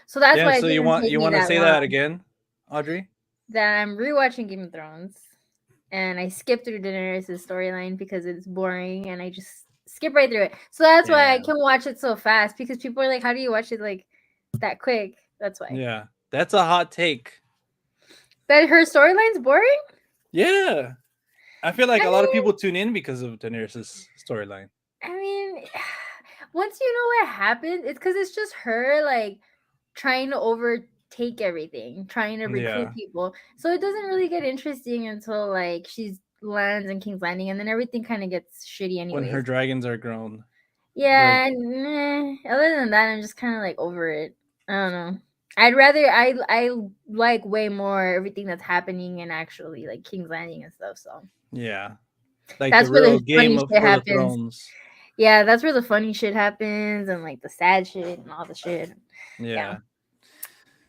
So that's Yeah. why it So didn't take you me want to that say that long. again, Audrey? That I'm rewatching Game of Thrones, and I skip through Daenerys' storyline because it's boring, and I just skip right through it. So that's why I Yeah. can watch it so fast, because people are like, "How do you watch it like that quick?" That's why. Yeah. That's a hot take. That her storyline's boring. Yeah. I feel like I a lot of mean, people tune in because of Daenerys' storyline. I mean, once you know what happened, it's because it's just her like trying to overtake everything, trying to recruit Yeah. people. So it doesn't really get interesting until like she's lands in King's Landing, and then everything kind of gets shitty When her anyways. dragons are grown. Very Yeah, other than that, I'm just kind of like over it. I don't know. I like way more everything that's happening in actually like King's Landing and stuff. So yeah. Like the that's where real the game funny of shit for the happens. thrones. Yeah, that's where the funny shit happens, and like the sad shit and all the shit. Yeah. Yeah.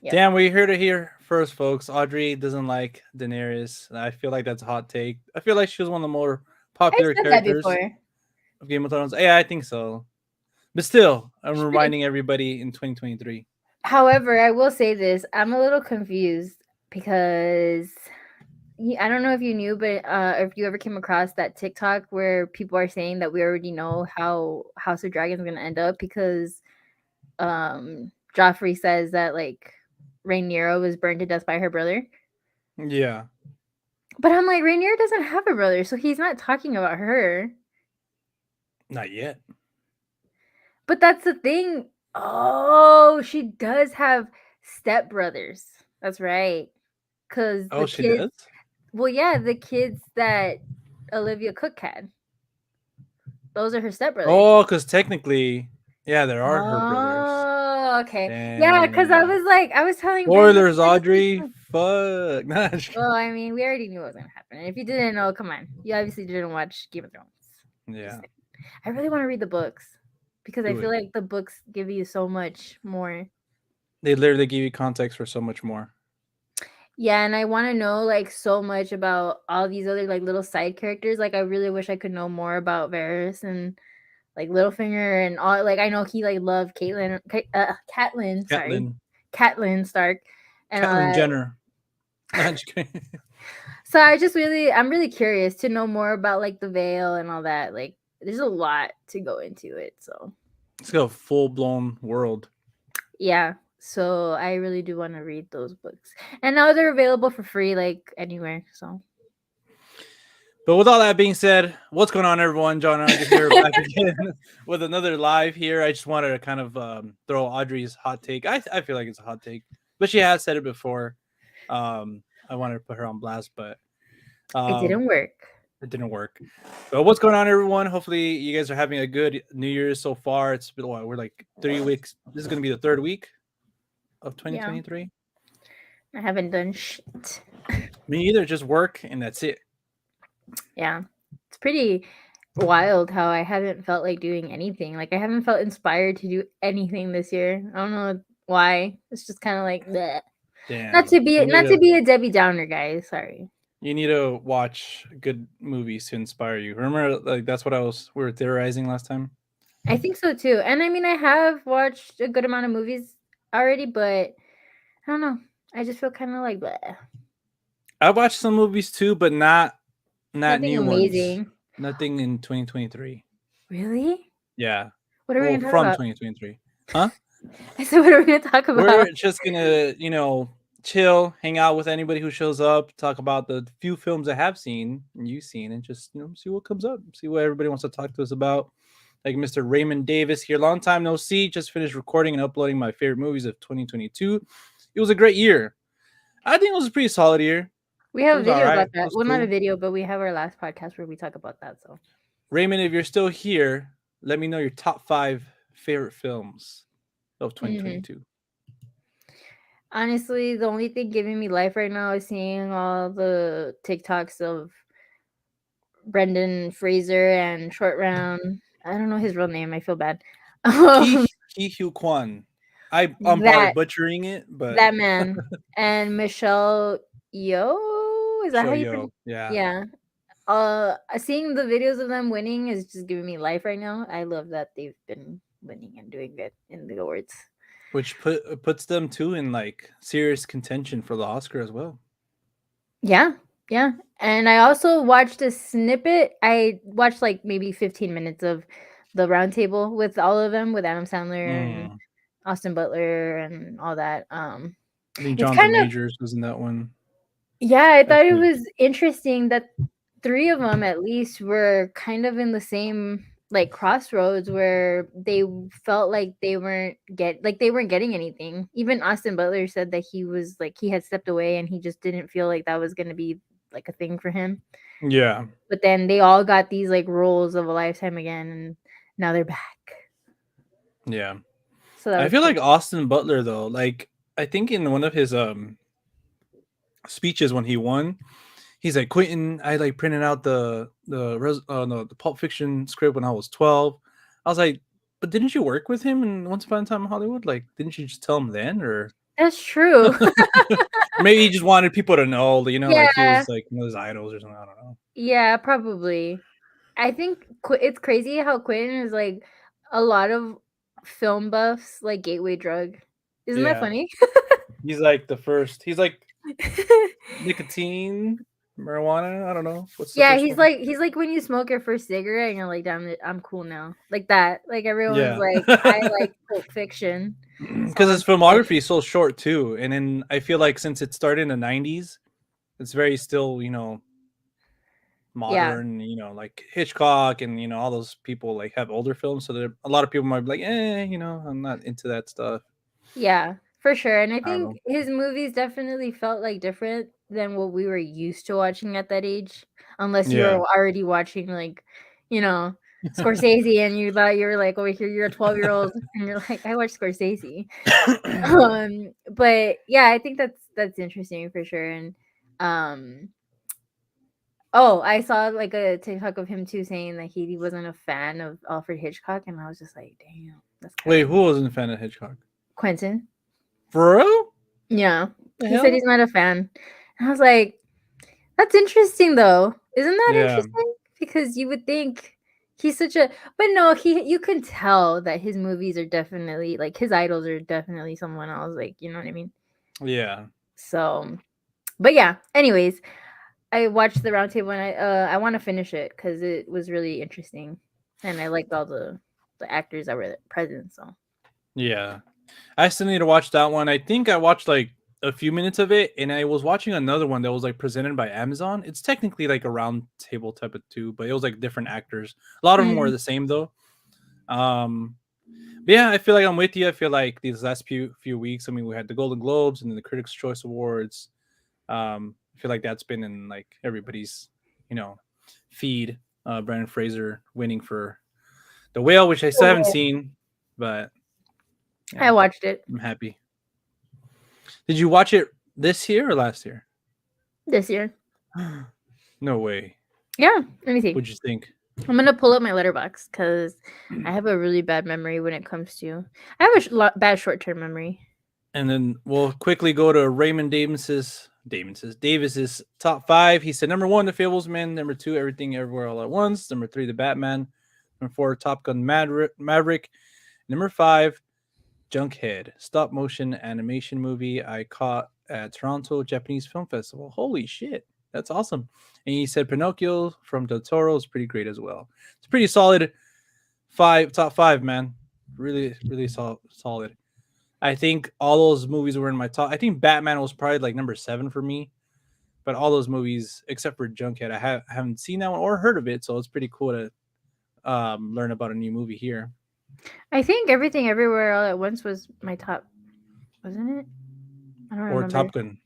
Yep. Damn, we heard it here first, folks. Audrey doesn't like Daenerys. I feel like that's a hot take. I feel like she was one of the more I've popular said that characters before. of Game of Thrones. Yeah, I think so. But still, I'm She's pretty. reminding everybody in 2023. However, I will say this: I'm a little confused because I don't know if you knew, but if you ever came across that TikTok where people are saying that we already know how House of Dragon is gonna end up, because Joffrey says that like Rhaenyra was burned to death by her brother. Yeah, But I'm like, Rhaenyra doesn't have a brother, so he's not talking about her. not yet. But that's the thing. Oh, she does have stepbrothers. That's right. Cause Oh, the she kids, does? well, yeah, the kids that Olivia Cook had, those are her stepbrothers. Oh, because technically, yeah, there are her brothers. Oh, okay. Yeah, because I Damn. was like, I was telling Brandon, Spoilers, I just like, Audrey. Fuck. Nah, just well, kidding. I mean, we already knew what was gonna happen. And if you didn't know, come on, you obviously didn't watch Game of Thrones. Just Yeah, saying. I really want to read the books because I do feel it. like the books give you so much more. They literally give you context for so much more. Yeah, and I want to know like so much about all these other like little side characters. Like I really wish I could know more about Varys and like Littlefinger and all. Like I know he like loved Catelyn, sorry, Catelyn. Catelyn Stark, and all Catelyn that. Jenner. Nah, just kidding. So I'm really curious to know more about like the Veil and all that. Like there's a lot to go into it. So Let's go full blown world. yeah. So I really do want to read those books, and now they're available for free like anywhere. So. But with all that being said, what's going on, everyone? John and Audrey here, back again with another live here. I just wanted to kind of throw Audrey's hot take. I feel like it's a hot take, but she has said it before. I wanted to put her on blast, but It um, didn't work. it didn't work. But what's going on, everyone? Hopefully, you guys are having a good New Year's so far. It's been what, we're like 3 weeks. This is going to be the third week of Yeah. 2023. I haven't done shit. Me either. Just work, and that's it. Yeah. It's pretty wild how I haven't felt like doing anything. Like I haven't felt inspired to do anything this year. I don't know why. It's just kind of like bleh. Damn. Not to be a Debbie Downer, guys. Sorry. You need to watch good movies to inspire you. Remember, like that's what we were theorizing last time. I think so too. And I mean, I have watched a good amount of movies already, but I don't know. I just feel kind of like bleh. I watched some movies too, but not Nothing new ones. amazing. Nothing in 2023. Really? Yeah. What are we Well, gonna talk from about? 2023. Huh? I said, what are we gonna talk about? We're just gonna, chill, hang out with anybody who shows up, talk about the few films I have seen and you've seen, and just see what comes up, see what everybody wants to talk to us about. Like Mr. Raymond Davis here, long time no see. Just finished recording and uploading my favorite movies of 2022. It was a great year. I think it was a pretty solid year. We It have a was all video right. about It that. was Well, not a cool. video, but we have our last podcast where we talk about that. So Raymond, if you're still here, let me know your top 5 favorite films of hmm 2022. honestly, the only thing giving me life right now is seeing all the TikToks of Brendan Fraser and Short Round. I don't know his real name. I feel bad. Ki Um, Ki Hugh Kwan. I'm probably that butchering it, but that man and Michelle Yo. Is that how show you pronounce? yo. Yeah. Yeah. Seeing the videos of them winning is just giving me life right now. I love that they've been winning and doing good in the awards. which puts them too in like serious contention for the Oscar as well. Yeah, yeah. And I also watched a snippet. I watched like maybe 15 minutes of the roundtable with all of them, with Adam Sandler and Mm. Austin Butler and all that. I think It's Jonathan kind of, Majors was in that one. yeah, I I thought it think. was interesting that three of them at least were kind of in the same like crossroads where they felt like they weren't getting anything. Even Austin Butler said that he was like he had stepped away and he just didn't feel like that was going to be like a thing for him. Yeah, But then they all got these like roles of a lifetime again, and now they're back. yeah. So that I was feel cool. like Austin Butler though. Like I think in one of his speeches when he won, he's like Quentin. I like printed out no, the Pulp Fiction script when I was 12. I was like, but didn't you work with him in Once Upon a Time in Hollywood? Like, didn't you just tell him then, or That's true. maybe he just wanted people to know, like he Yeah, was like one of his idols or something. I don't know. yeah, probably. I think it's crazy how Quentin is like a lot of film buffs like gateway drug. Isn't that Yeah, funny? he's like the first. He's like nicotine, marijuana. I don't know what's the Yeah, first one. he's like when you smoke your first cigarette and you're like, damn it, I'm cool now. Like that. Like everyone's Yeah, like, I like Pulp Fiction. So because I'm his filmography is so short too, and then I feel like since it started in the '90s, it's very still yeah. modern. Like Hitchcock and all those people like have older films, so there a lot of people might be like, I'm not into that stuff. Yeah, for sure. And I I don't think know. his movies definitely felt like different than what we were used to watching at that age. Unless you were Yeah. already watching like, you know, Scorsese and you thought you were like over here, you're a 12-year-old and you're like, I watch Scorsese. But yeah, I think that's interesting for sure. And oh, I saw like a TikTok of him too saying that he wasn't a fan of Alfred Hitchcock, and I was just like, damn, that's Wait, kind of who wasn't a fan of Hitchcock? Quentin. For real? Yeah. The He said hell? he's not a fan. And I was like, that's interesting though. Isn't that Yeah. interesting? Because you would think he's such a but no, he you can tell that his movies are definitely like his idols are definitely someone else, like, you know what I mean? Yeah. So, but yeah, anyways, I watched the roundtable and I want to finish it cuz it was really interesting and I liked all the actors that were present, so. Yeah. I still need to watch that one. I think I watched like a few minutes of it, and I was watching another one that was like presented by Amazon. It's technically like a round table type of two, but it was like different actors. A lot of them were Mm, the same though. Um, but yeah, I feel like I'm with you. I feel like these last few weeks, I mean, we had the Golden Globes and then the Critics' Choice Awards. I feel like that's been in like everybody's, you know, feed. Brandon Fraser winning for The Whale, which I still haven't seen, but I yeah, watched it I'm happy. Did you watch it this year or last year? this year. No way. Yeah, let me see. What'd you think? I'm gonna pull up my letterbox because I have a really bad memory when it comes to. I have a bad short term memory. And then we'll quickly go to Raymond Davis's top five. He said number one, The Fablesman. Number two, Everything Everywhere All at Once. Number three, The Batman. Number four, Top Gun Maverick. Number five, Junkhead, stop motion animation movie I caught at Toronto Japanese Film Festival. Holy shit, that's awesome. And he said Pinocchio from Del Toro is pretty great as well. It's pretty solid top five, man. Really, really solid. I think all those movies were in my top. I think Batman was probably like number 7 for me. But all those movies, except for Junkhead, haven't seen that one or heard of it. So it's pretty cool to learn about a new movie here. I think Everything Everywhere All at Once was my top, wasn't it? I don't Or remember. Top Gun.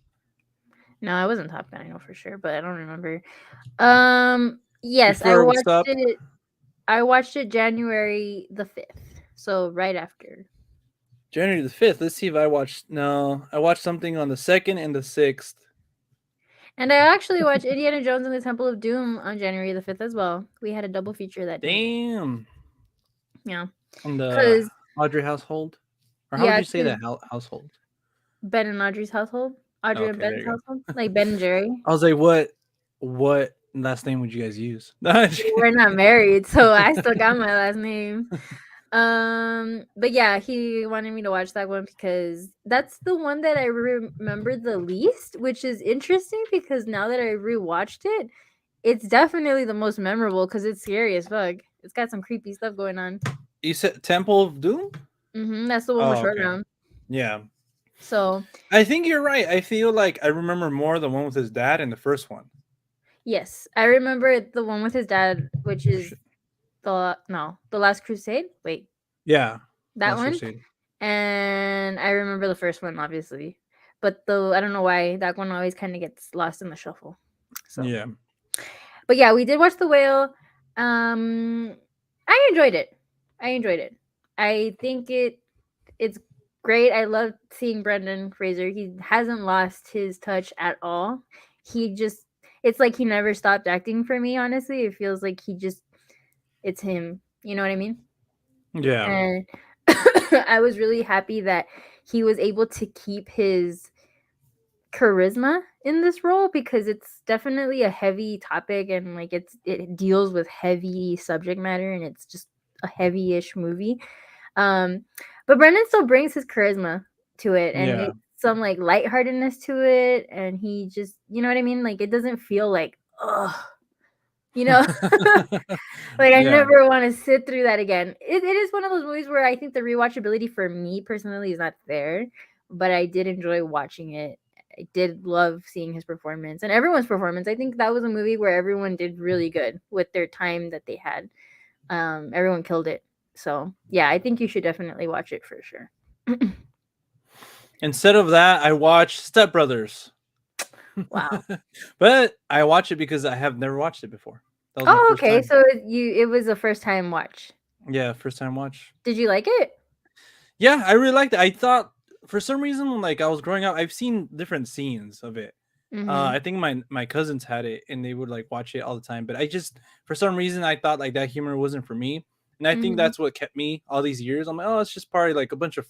No, I wasn't Top Gun. I know for sure, but I don't remember. Yes, Before What's Up? I watched it January the 5th, so right after. January the 5th. Let's see if I watched. No, I watched something on the 2nd and the 6th. And I actually watched Indiana Jones and the Temple of Doom on January the 5th as well. We had a double feature that day. Damn. Yeah, On the because Audrey household? Or how would yeah, you say because that household? Ben and Audrey's household, Audrey and Okay, there Ben's you go. household, like Ben and Jerry. I was like, what last name would you guys use? No, We're not married, so I still got my last name. But yeah, he wanted me to watch that one because that's the one that I remember the least, which is interesting because now that I rewatched it, it's definitely the most memorable because it's scary as fuck. It's got some creepy stuff going on. You said Temple of Doom? That's the one with Oh, Short okay. Round. Yeah. So I think you're right. I feel like I remember more the one with his dad in the first one. yes, I remember the one with his dad, which Oh, is shit. the Last Crusade. Wait, Yeah. that Last one. Crusade. And I remember the first one, obviously. But I don't know why that one always kind of gets lost in the shuffle. So, Yeah. but yeah, we did watch The Whale. Um, I enjoyed it. I enjoyed it. I think it's great. I love seeing Brendan Fraser. He hasn't lost his touch at all. He just, it's like he never stopped acting for me, honestly. It feels like it's him. You know what I mean? Yeah. And I was really happy that he was able to keep his charisma in this role because it's definitely a heavy topic and like it deals with heavy subject matter and it's just a heavy-ish movie. Um but Brendan still brings his charisma to it and Yeah. it's some like lightheartedness to it and he just you know what I mean? Like it doesn't feel like ugh, you know? Like, I Yeah. never wanna sit through that again. It is one of those movies where I think the rewatchability for me personally is not there, but I did enjoy watching it. I did love seeing his performance and everyone's performance. I think that was a movie where everyone did really good with their time that they had. Everyone killed it. So, yeah, I think you should definitely watch it for sure. Instead of that, I watched Step Brothers. Wow. But I watch it because I have never watched it before. That was my Oh, first okay. time. So it was a first time watch. Yeah, first time watch. Did you like it? Yeah, I really liked it. I thought for some reason when like I was growing up, I've seen different scenes of it. Mhm. I think my cousins had it and they would like watch it all the time. But I just for some reason I thought like that humor wasn't for me. And I think Mhm. that's what kept me all these years. I'm like, oh, it's just probably like a bunch of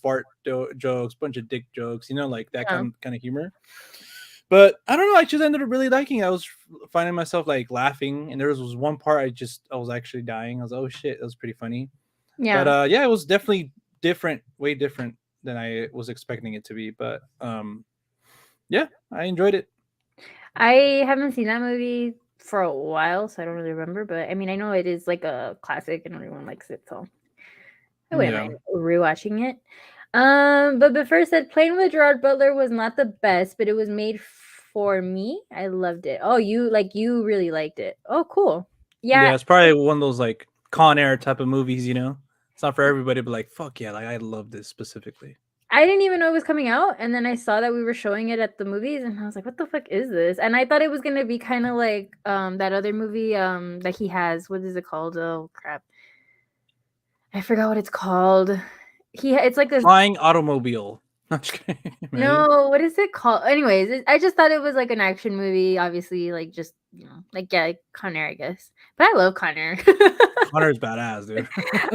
jokes, bunch of dick jokes, like that Yeah. kind of humor. But I don't know. I just ended up really liking it. I was finding myself like laughing, and there was one part I was actually dying. I was like, oh shit, that was pretty funny. But Yeah. yeah, it was definitely different, way different than I was expecting it to be. But yeah, I enjoyed it. I haven't seen that movie for a while, so I don't really remember. But I mean, I know it is like a classic and everyone likes it, so I wouldn't Yeah, mind rewatching it. but first said Playing with Gerard Butler was not the best, but it was made for me. I loved it. Oh, you really liked it. Oh, cool. yeah, Yeah, it's probably one of those like Con Air type of movies. It's not for everybody, but like fuck yeah, like I love this specifically. I didn't even know it was coming out, and then I saw that we were showing it at the movies, and I was like, "What the fuck is this?" And I thought it was gonna be kind of like that other movie that he has. What is it called? Oh crap. I forgot what it's called. It's like this Flying Automobile. I'm just kidding. Imagine. no, what is it called? Anyways, I just thought it was like an action movie, obviously, like just like yeah, like Con Air, I guess. But I love Con Air. Connor's badass, dude.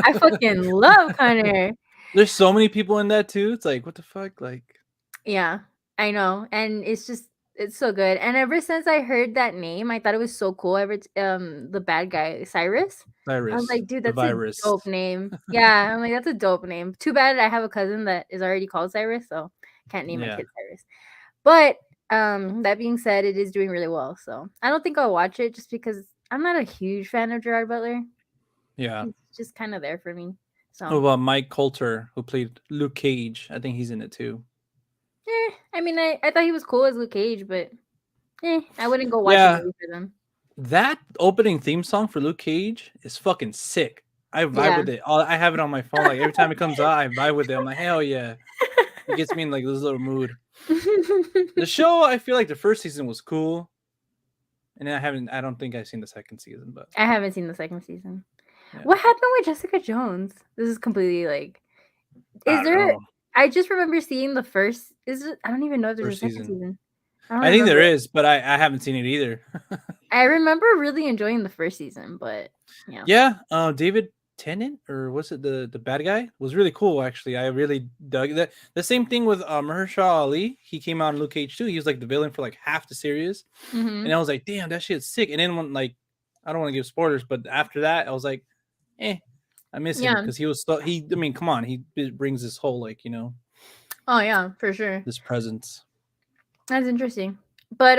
I fucking love Con Air. There's so many people in that too. It's like what the fuck, like Yeah, I know, and it's so good. And ever since I heard that name, I thought it was so cool. The bad guy Cyrus. I was Cyrus, like, dude, the that's a virus. dope name. Yeah, I'm like, that's a dope name. Too bad I have a cousin that is already called Cyrus, so can't name my Yeah, kid Cyrus. But that being said, it is doing really well. So I don't think I'll watch it just because I'm not a huge fan of Gerard Butler. yeah. He's just kind of there for me. What So about Mike Coulter, who played Luke Cage? I think he's in it too. I mean, I thought he was cool as Luke Cage, but I wouldn't go watch a Yeah, movie for them. that opening theme song for Luke Cage is fucking sick. I vibe Yeah. with it. I have it on my phone. Like every time it comes out, I vibe with it. I'm like, hell yeah! It gets me in like this little mood. The show, I feel like the first season was cool, and I don't think I've seen the second season, but I haven't seen the second season. yeah, What happened with Jessica Jones? This is completely like I is don't there know. I just remember seeing the first is it I don't even know if there's a First second season, season. I don't I think there remember. is, but I haven't seen it either. I remember really enjoying the first season, but yeah. Yeah, David Tennant, or was it the bad guy? Was really cool actually. I really dug that. The same thing with Mahershala Ali. He came out in Luke Cage too. He was like the villain for like half the series, and Mhm. I was like, damn, that shit's sick. And then when like, I don't want to give spoilers, but after that, I was like, eh. I miss him Yeah. because he was he. I mean, come on, he brings this whole like Oh yeah, for sure. this presence. That's interesting. But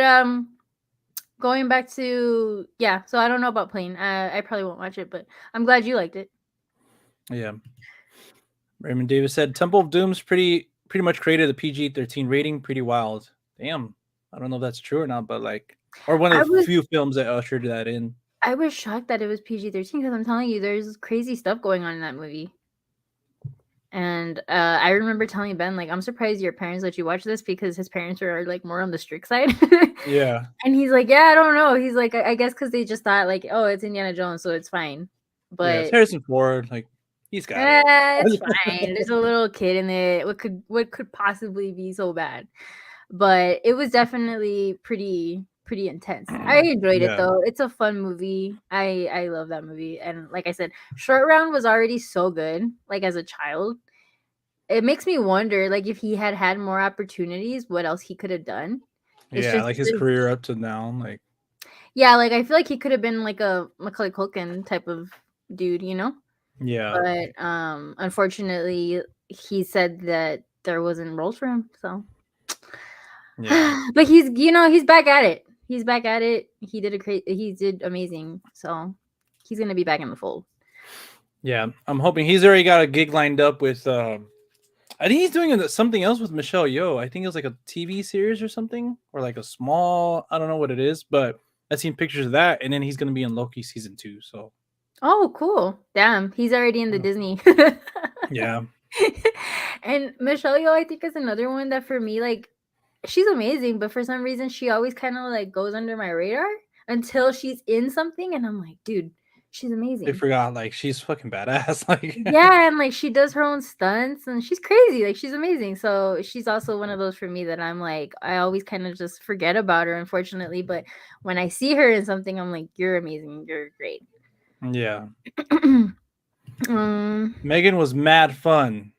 going back to, yeah, so I don't know about Plane. I probably won't watch it, but I'm glad you liked it. Yeah. Raymond Davis said Temple of Doom's pretty much created the PG-13 rating. Pretty wild. Damn. I don't know if that's true or not, but like, or one I of the was few films that ushered that in. I was shocked that it was PG-13 because I'm telling you, there's crazy stuff going on in that movie. And I remember telling Ben, like, I'm surprised your parents let you watch this because his parents are like more on the strict side. Yeah. And he's like, yeah, I don't know. He's like, I guess because they just thought like, oh, it's Indiana Jones, so it's fine. Yeah. It's But Harrison Ford. Like, he's got it. it's fine. There's a little kid in it. What could possibly be so bad? But it was definitely pretty intense. I enjoyed it Yeah. though. It's a fun movie. I love that movie. And like I said, Short Round was already so good, like as a child. It makes me wonder, like, if he had had more opportunities, what else he could have done. It's Yeah. just Like his career up to now. Like, yeah, like I feel like he could have been like a Macaulay Culkin type of dude, you know? yeah. But unfortunately he said that there wasn't roles for him. So Yeah. but he's back at it. He's back at it. He did amazing. So he's gonna be back in the fold. Yeah. I'm hoping he's already got a gig lined up with. I think he's doing something else with Michelle Yeoh. I think it was like a TV series or something, or like a small. I don't know what it is, but I've seen pictures of that, and then he's gonna be in Loki season 2. So Oh, cool. Damn, he's already in the Disney. yeah, And Michelle Yeoh, I think, is another one that for me, like, she's amazing, but for some reason she always kind of like goes under my radar until she's in something, and I'm like, dude, she's they amazing. forgot like she's fucking badass. Like Yeah, and like she does her own stunts, and she's crazy. Like she's amazing. So she's also one of those for me that I'm like, I always kind of just forget about her, unfortunately. But when I see her in something, I'm like, you're amazing. You're great. yeah, um, Megan was mad fun.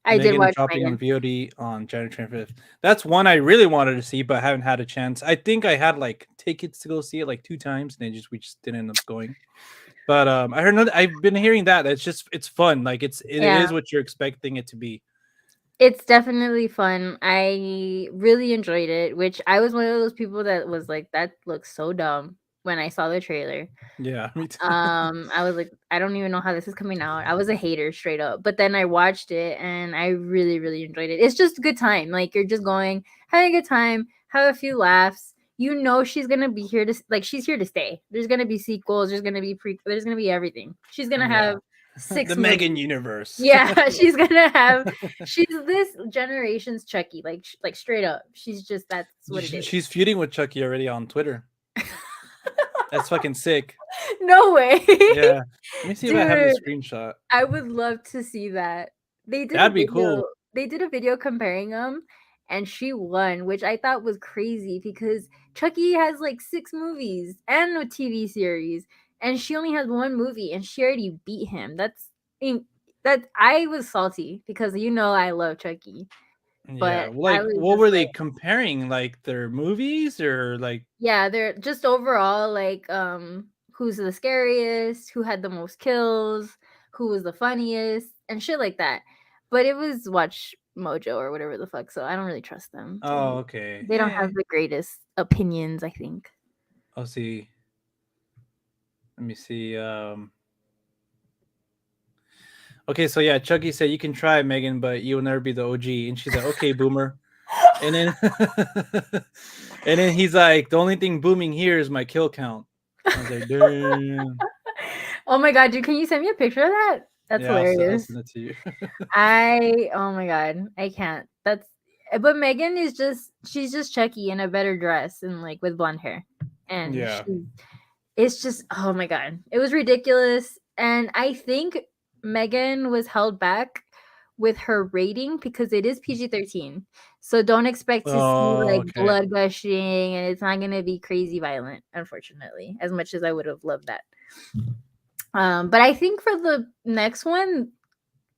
I did Megan watch dropping on Megan. VOD on January 25th. That's one I really wanted to see, but haven't had a chance. I think I had like tickets to go see it like 2 times, and we just didn't end up going. But I heard I've been hearing that it's fun. Like it Yeah, is what you're expecting it to be. it's definitely fun. I really enjoyed it, which I was one of those people that was like, that looks so dumb when I saw the trailer. Yeah, me too. I was like, I don't even know how this is coming out. I was a hater straight up. But then I watched it and I really, really enjoyed it. It's just a good time. Like you're just going, having a good time, have a few laughs. You know she's gonna be here to like she's here to stay. There's gonna be sequels, there's gonna be everything. She's gonna Yeah. have The 6 Megan movies. universe. Yeah, she's this generation's Chucky, like straight up. She's just that's what it is. She's feuding with Chucky already on Twitter. That's fucking sick. No way. Yeah. Let me see if I have the Dude, screenshot. I would love to see that. They did a That'd be video. cool. They did a video comparing them, and she won, which I thought was crazy because Chucky has like 6 movies and a TV series, and she only has 1 movie, and she already beat him. That I was salty because I love Chucky, Yeah. but Like, I was what just were like, they comparing? Like their movies or like? yeah, they're just overall like who's the scariest, who had the most kills, who was the funniest, and shit like that. But it was Watch Mojo or whatever the fuck, so I don't really trust them. Oh, okay. They don't Yeah. have the greatest opinions, I think. I'll see. Let me see. Okay, so yeah, Chucky said you can try Megan, but you will never be the OG. And she's like, okay, boomer. And then and then he's like, the only thing booming here is my kill count. I was like, damn. Oh my god, dude, can you send me a picture of that? That's Yeah, I'll hilarious. send it to you. Oh my god, I can't. But Megan is she's just Chucky in a better dress and like with blonde hair. And Yeah. it's just, oh my god, it was ridiculous. And I think Megan was held back with her rating because it is PG-13. So don't expect to see Oh, like okay. blood gushing, and it's not going to be crazy violent, unfortunately, as much as I would have loved that. But I think for the next one,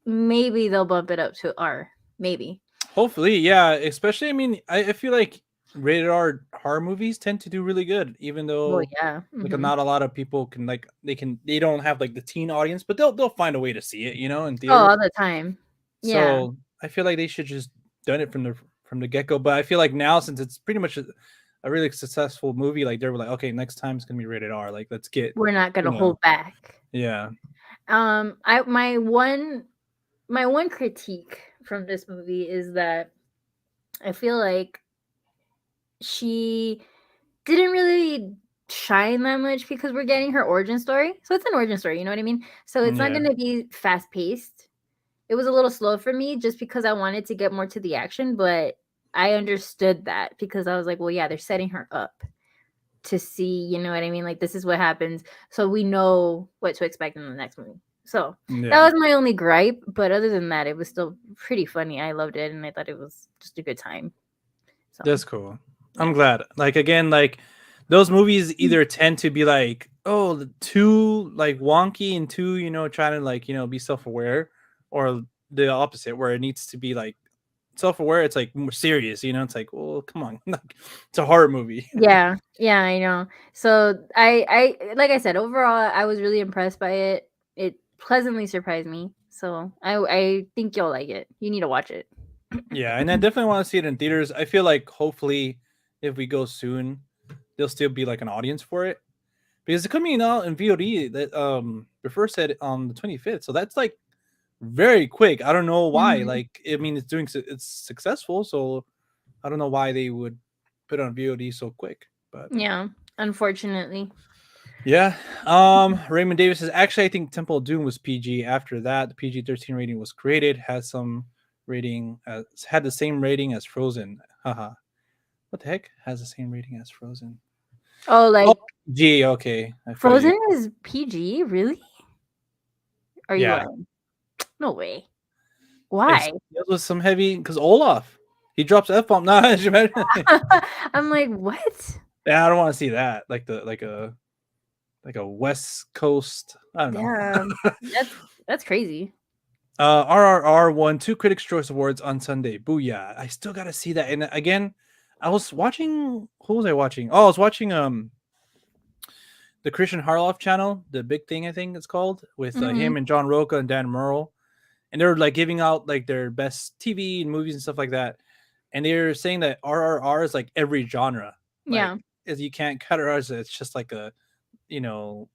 maybe they'll bump it up to R. Maybe. Hopefully, yeah. Especially, I mean, I feel like rated R horror movies tend to do really good, even Well, though yeah. like Hmm. not a lot of people can like they don't have like the teen audience, but they'll find a way to see it, in Oh, theaters. all the time. Yeah. So I feel like they should just done it from the get go. But I feel like now since it's pretty much a really successful movie, like they're like, okay, next time it's gonna be rated R. Like let's get We're not you gonna know hold back. yeah I my one critique from this movie is that I feel like she didn't really shine that much because we're getting her origin story. So it's an origin story, you know what I mean? So it's not yeah going to be fast paced. It was a little slow for me just because I wanted to get more to the action, but I understood that because I was like, well, yeah, they're setting her up to see, you know what I mean? Like, this is what happens. So we know what to expect in the next movie. So that yeah. was my only gripe. But other than that, it was still pretty funny. I loved it and I thought it was just a good time. So, That's cool. yeah. I'm glad. Like again, like those movies either tend to be like, oh, too like wonky and too, trying to like, be self-aware, or the opposite where it needs to be like self-aware, it's like more serious, it's like, well, come on. Like, it's a horror movie. Yeah, yeah, I know. So I like I said, overall, I was really impressed by it. It pleasantly surprised me. So I think you'll like it. You need to watch it. Yeah, and I definitely want to see it in theaters. I feel like hopefully if we go soon, there'll still be like an audience for it. Because it's coming out in VOD that before said on the 25th. So that's like very quick. I don't know why. Mhm. Like, I mean, it's successful, so I don't know why they would put it on VOD so quick. But Yeah, unfortunately. yeah, Raymond Davis says actually I think Temple of Doom was PG. After that, the PG-13 rating was created. Has some rating had the same rating as Frozen. Haha. What the heck? Has the same rating as Frozen? Oh, Oh, like G. Okay, I feel you. Frozen is PG? Really? Are you Yeah, lying? No way. it's Why? it was some heavy because Olaf he drops F bomb. Nah, I'm like, what? yeah, I don't want to see that. Like the like a West Coast. I don't know. Damn. That's crazy. RRR won 2 Critics' Choice Awards on Sunday. Booyah! I still gotta see that. And again, I was watching. Who was I watching? Oh, I was watching the Christian Harloff channel, the Big Thing I think it's called, with Hmm. him and John Roca and Dan Merle, and they were like giving out like their best TV and movies and stuff like that. And they're saying that RRR is like every genre, like Yeah. as you can't categorize it. It's just like a you know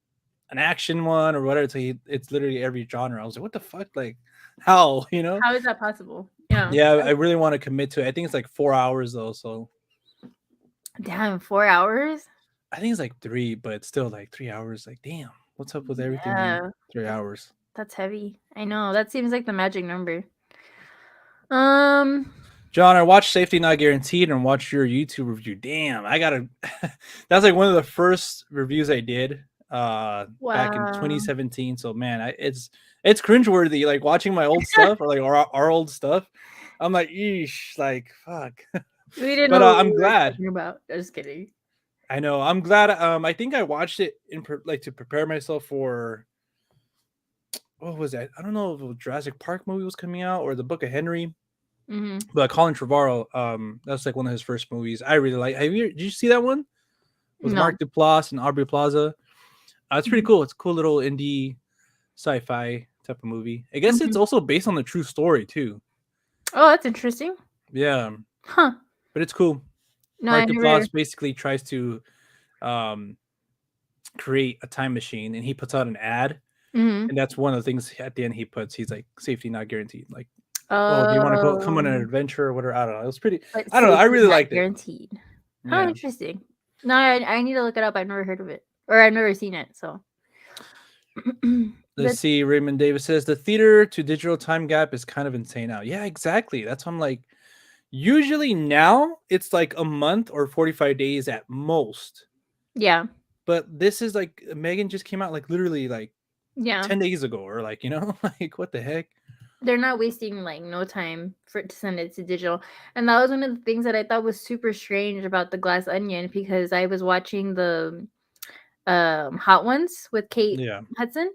an action one or whatever. It's literally every genre. I was like, what the fuck? Like, how? How is that possible? Yeah. Yeah, I really want to commit to it. I think it's like 4 hours though, so Damn, 4 hours? I think it's like three, but it's still like 3 hours. Like, damn, what's up with everything being Yeah. 3 hours? That's heavy. I know. That seems like the magic number. Um, John, I watched Safety Not Guaranteed and watched your YouTube review. Damn, I gotta. That's like one of the first reviews I did back in wow. 2017. So man, it's cringeworthy. Like watching my old stuff or like our old stuff. I'm like, eesh, like fuck. We didn't But know what I'm we were glad. talking about. Just kidding. I know. I'm glad. I think I watched it like to prepare myself for what was that? I don't know if a Jurassic Park movie was coming out or the Book of Henry. Hmm. But Colin Trevorrow, that's like one of his first movies. I really like. Did you see that one with No. Mark Duplass and Aubrey Plaza? It's pretty cool. It's a cool little indie sci-fi type of movie. I guess it's Hmm. also based on the true story too. Oh, that's interesting. Yeah, Huh. but it's cool. No, I Mark never. Duplass basically tries to um, create a time machine, and he puts out an ad, Hmm. and that's one of the things at the end he puts. He's like, "Safety not guaranteed." Like, oh, do you want to go come on an Oh, adventure or whatever? I don't know. It was pretty. but I don't know. I safety really not liked it. guaranteed. How Yeah. interesting. No, I need to look it up. I've never heard of it, or I've never seen it. So, Let's but see. Raymond Davis says the theater to digital time gap is kind of insane now. Yeah, exactly. That's why I'm like, usually now it's like a month or 45 days at most. yeah, But this is like Megan just came out like literally like yeah. 10 days ago or like, like what the heck? They're not wasting like no time for it to send it to digital. And that was one of the things that I thought was super strange about the Glass Onion because I was watching the Hot Ones with Kate Yeah. Hudson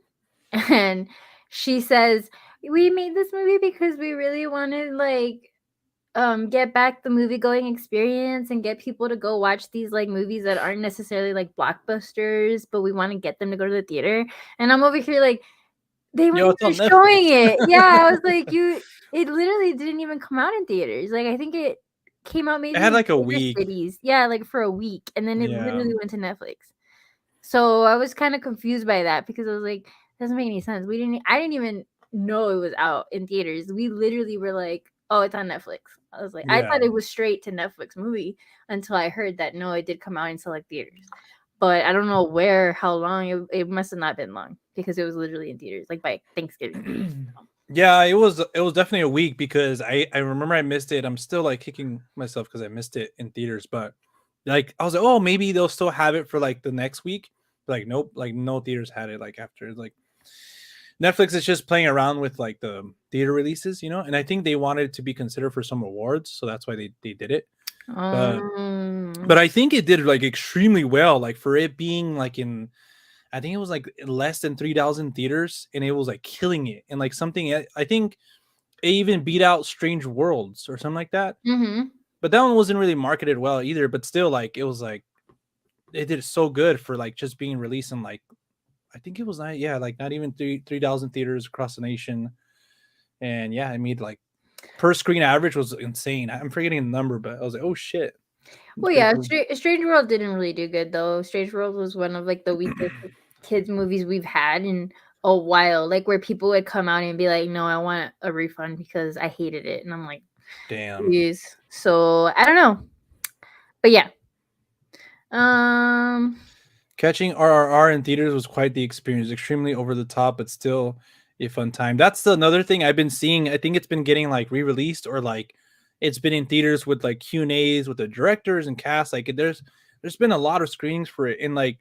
and she says we made this movie because we really wanted like get back the movie going experience and get people to go watch these like movies that aren't necessarily like blockbusters, but we want to get them to go to the theater. And I'm over here like they weren't Yo, it's even on Netflix. showing it. Yeah, I was like, you it literally didn't even come out in theaters. Like I think it came out It maybe had in like a bigger week. cities. Yeah, like for a week. And then it Yeah. literally went to Netflix. So I was kind of confused by that because I was like, doesn't make any sense. I didn't even know it was out in theaters. We literally were like, oh, it's on Netflix. I was like, I Yeah. thought it was straight to Netflix movie until I heard that no, it did come out in select theaters. But I don't know where, how long. It must have not been long because it was literally in theaters, like by Thanksgiving. Yeah, it was definitely a week because I remember I missed it. I'm still like kicking myself because I missed it in theaters, but like I was like, oh, maybe they'll still have it for like the next week. But, like nope, like no theaters had it like after like Netflix is just playing around with like the theater releases, and I think they wanted it to be considered for some awards, so that's why they did it. But Um, but I think it did like extremely well, like for it being like in I think it was like less than 3,000 theaters, and it was like killing it, and like something I think it even beat out Strange Worlds or something like that. mm-hmm. But that one wasn't really marketed well either. But still, like it was like it did so good for like just being released in like I think it was not like not even 3,000 theaters across the nation, and yeah, I made like per screen average was insane. I'm forgetting the number, but I was like, oh shit, it's Well, pretty yeah, cool. Strange World didn't really do good though. Strange World was one of like the weakest kids movies we've had in a while. Like where people would come out and be like, "No, I want a refund because I hated it," and I'm like, Damn. "Jeez." So I don't know, but yeah. Um. Catching RRR in theaters was quite the experience. Extremely over the top, but still a fun time. That's another thing I've been seeing. I think it's been getting like re-released or like it's been in theaters with like Q&As with the directors and cast. Like there's been a lot of screenings for it, and like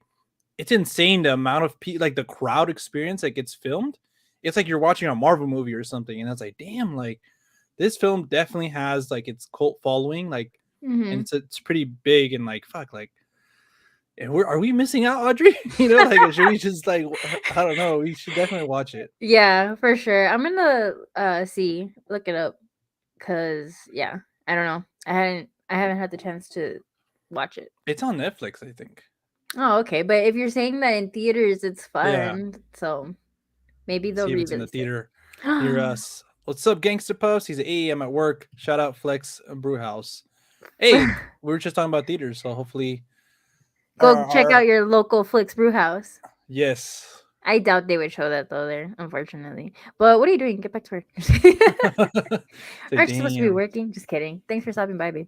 it's insane the amount of people, like the crowd experience that gets filmed. It's like you're watching a Marvel movie or something, and it's like, damn, like this film definitely has like its cult following, like, and Mhm. it's pretty big, and like fuck, like and are we missing out, Audrey? Like, should we just like, I don't know. We should definitely watch it. Yeah, for sure. I'm gonna look it up, cause yeah, I don't know. I haven't had the chance to watch it. It's on Netflix, I think. Oh, okay. But if you're saying that in theaters, it's Yeah. fun, so maybe they'll See if it's in the re-release it. theater near us. What's up, Gangster Puffs? He's like, hey, I'm at work. Shout out Flex Brewhouse. Hey, we were just talking about theaters, so hopefully, Go check our out your local Flix Brew House. yes. I doubt they would show that though there, unfortunately. But what are you doing? Get back to work. Say, Aren't you supposed to be damn. working? Just kidding. Thanks for stopping by, babe.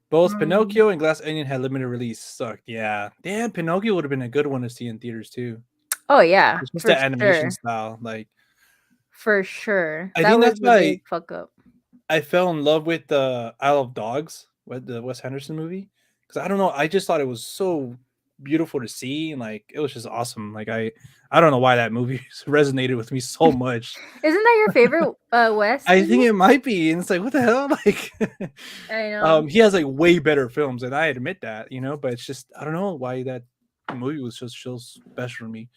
Both Um, Pinocchio and Glass Onion had limited release. Sucked. Yeah. Damn, Pinocchio would have been a good one to see in theaters too. oh yeah, It's just for the animation sure. style. Like, For sure. I That think was that's the big why fuck up. I fell in love with the Isle of Dogs, with the Wes Henderson movie, because I don't know, I just thought it was so beautiful to see, and like it was just awesome. Like I don't know why that movie resonated with me so much. Isn't that your favorite West I think movie? it might be, and it's like what the hell, like, I know. he has like way better films, and I admit that, but it's just I don't know why that movie was just so special to me.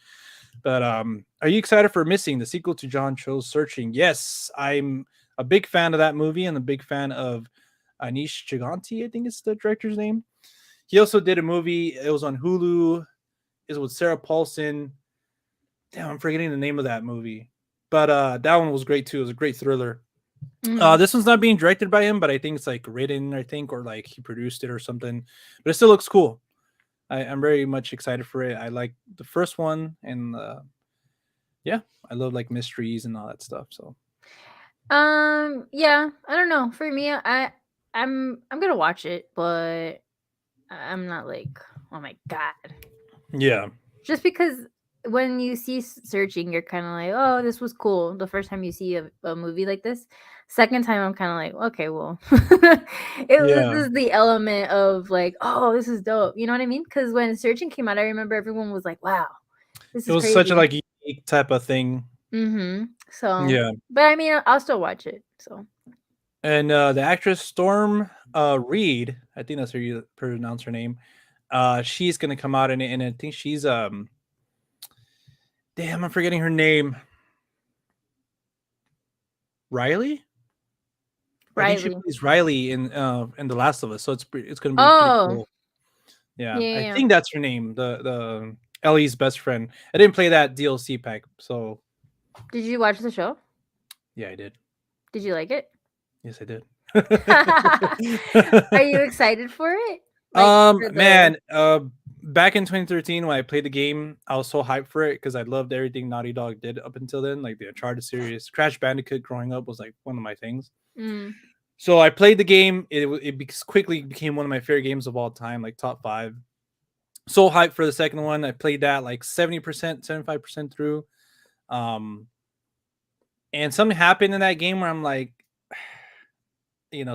But are you excited for Missing, the sequel to John Cho's Searching? Yes, I'm a big fan of that movie and a big fan of Anish Chaganti, I think it's the director's name. He also did a movie, it was on Hulu, is with Sarah Paulson. Damn, I'm forgetting the name of that movie. But that one was great too. It was a great thriller. Mhm. This one's not being directed by him, but I think it's like written, I think, or like he produced it or something. But it still looks cool. I'm very much excited for it. I like the first one, and yeah, I love like mysteries and all that stuff. So Yeah, I don't know. For me, I'm gonna watch it, but I'm not like, oh my god. yeah, Just because when you see searching, you're kind of like, oh, this was cool. The first time you see a movie like this, second time I'm kind of like, okay, well, this yeah, is the element of like, oh, this is dope. You know what I mean? Because when searching came out, I remember everyone was like, wow, this it is was such a crazy. like unique type of thing. Mm-hmm. So, Yeah, but I mean, I'll still watch it. So, and the actress Storm Reed, I think that's how you pronounce her name. She's gonna come out in it, and I think she's damn, I'm forgetting her name. Riley. I think she Riley. plays Riley in The Last of Us, so it's gonna be pretty Oh, cool. Yeah, yeah, I yeah, yeah. think that's her name, the Ellie's best friend. I didn't play that DLC pack, so Did you watch the show? yeah, I did. Did you like it? Yes, I did. Are you excited for it? Like for the Man, back in 2013 when I played the game, I was so hyped for it because I loved everything Naughty Dog did up until then, like the Uncharted series. Crash Bandicoot growing up was like one of my things. mm, So I played the game. Quickly became one of my favorite games of all time, like top 5. So hyped for the second one. I played that like 70%, 75% through. Um, and something happened in that game where I'm like,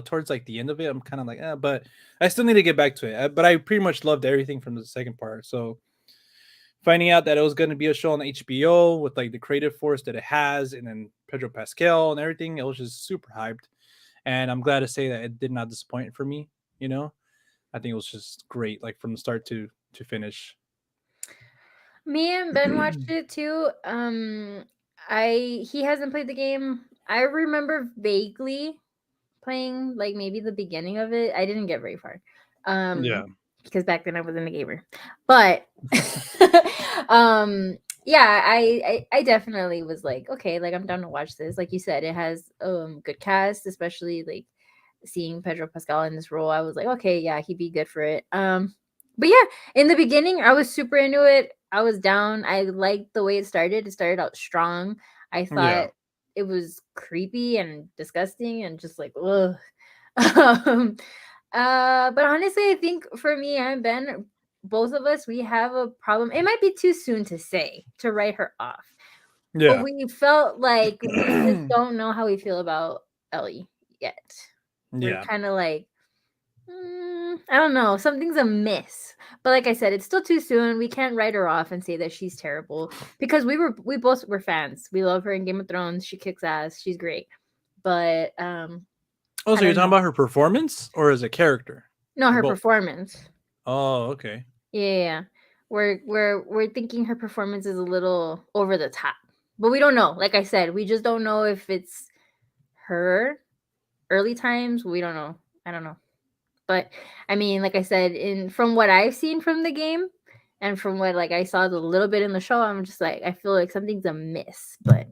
towards like the end of it, I'm kind of like, but I still need to get back to it. But I pretty much loved everything from the second part. So finding out that it was going to be a show on HBO with like the creative force that it has, and then Pedro Pascal and everything, it was just super hyped. And I'm glad to say that it did not disappoint for me. You know, I think it was just great, like from the start to finish. me and Ben watched it too. I he hasn't played the game. I remember vaguely playing like maybe the beginning of it. I didn't get very far. Yeah, Because back then I wasn't a gamer. But yeah, I definitely was like, okay, like I'm down to watch this. Like you said, it has good cast, especially like seeing Pedro Pascal in this role. I was like, okay, yeah, he'd be good for it. But yeah, in the beginning, I was super into it. I was down. I liked the way it started. It started out strong. I yeah, thought it was creepy and disgusting and just like, ugh. um, but honestly, I think for me and Ben, both of us, we have a problem. It might be too soon to say to write her off, but yeah, we felt like we just don't know how we feel about Ellie yet. We're yeah, kind of like, I don't know, something's amiss. But like I said, it's still too soon. We can't write her off and say that she's terrible because we both were fans. We love her in Game of Thrones. She kicks ass. She's great. But Oh, I so you're don't talking know. about her performance or as a character, No, or her both? performance. Oh, okay. Yeah, yeah, yeah. We're thinking her performance is a little over the top. But we don't know. Like I said, we just don't know if it's her early times. We don't know. I don't know. But I mean, like I said, in from what I've seen from the game and from what like I saw the little bit in the show, I'm just like I feel like something's amiss. But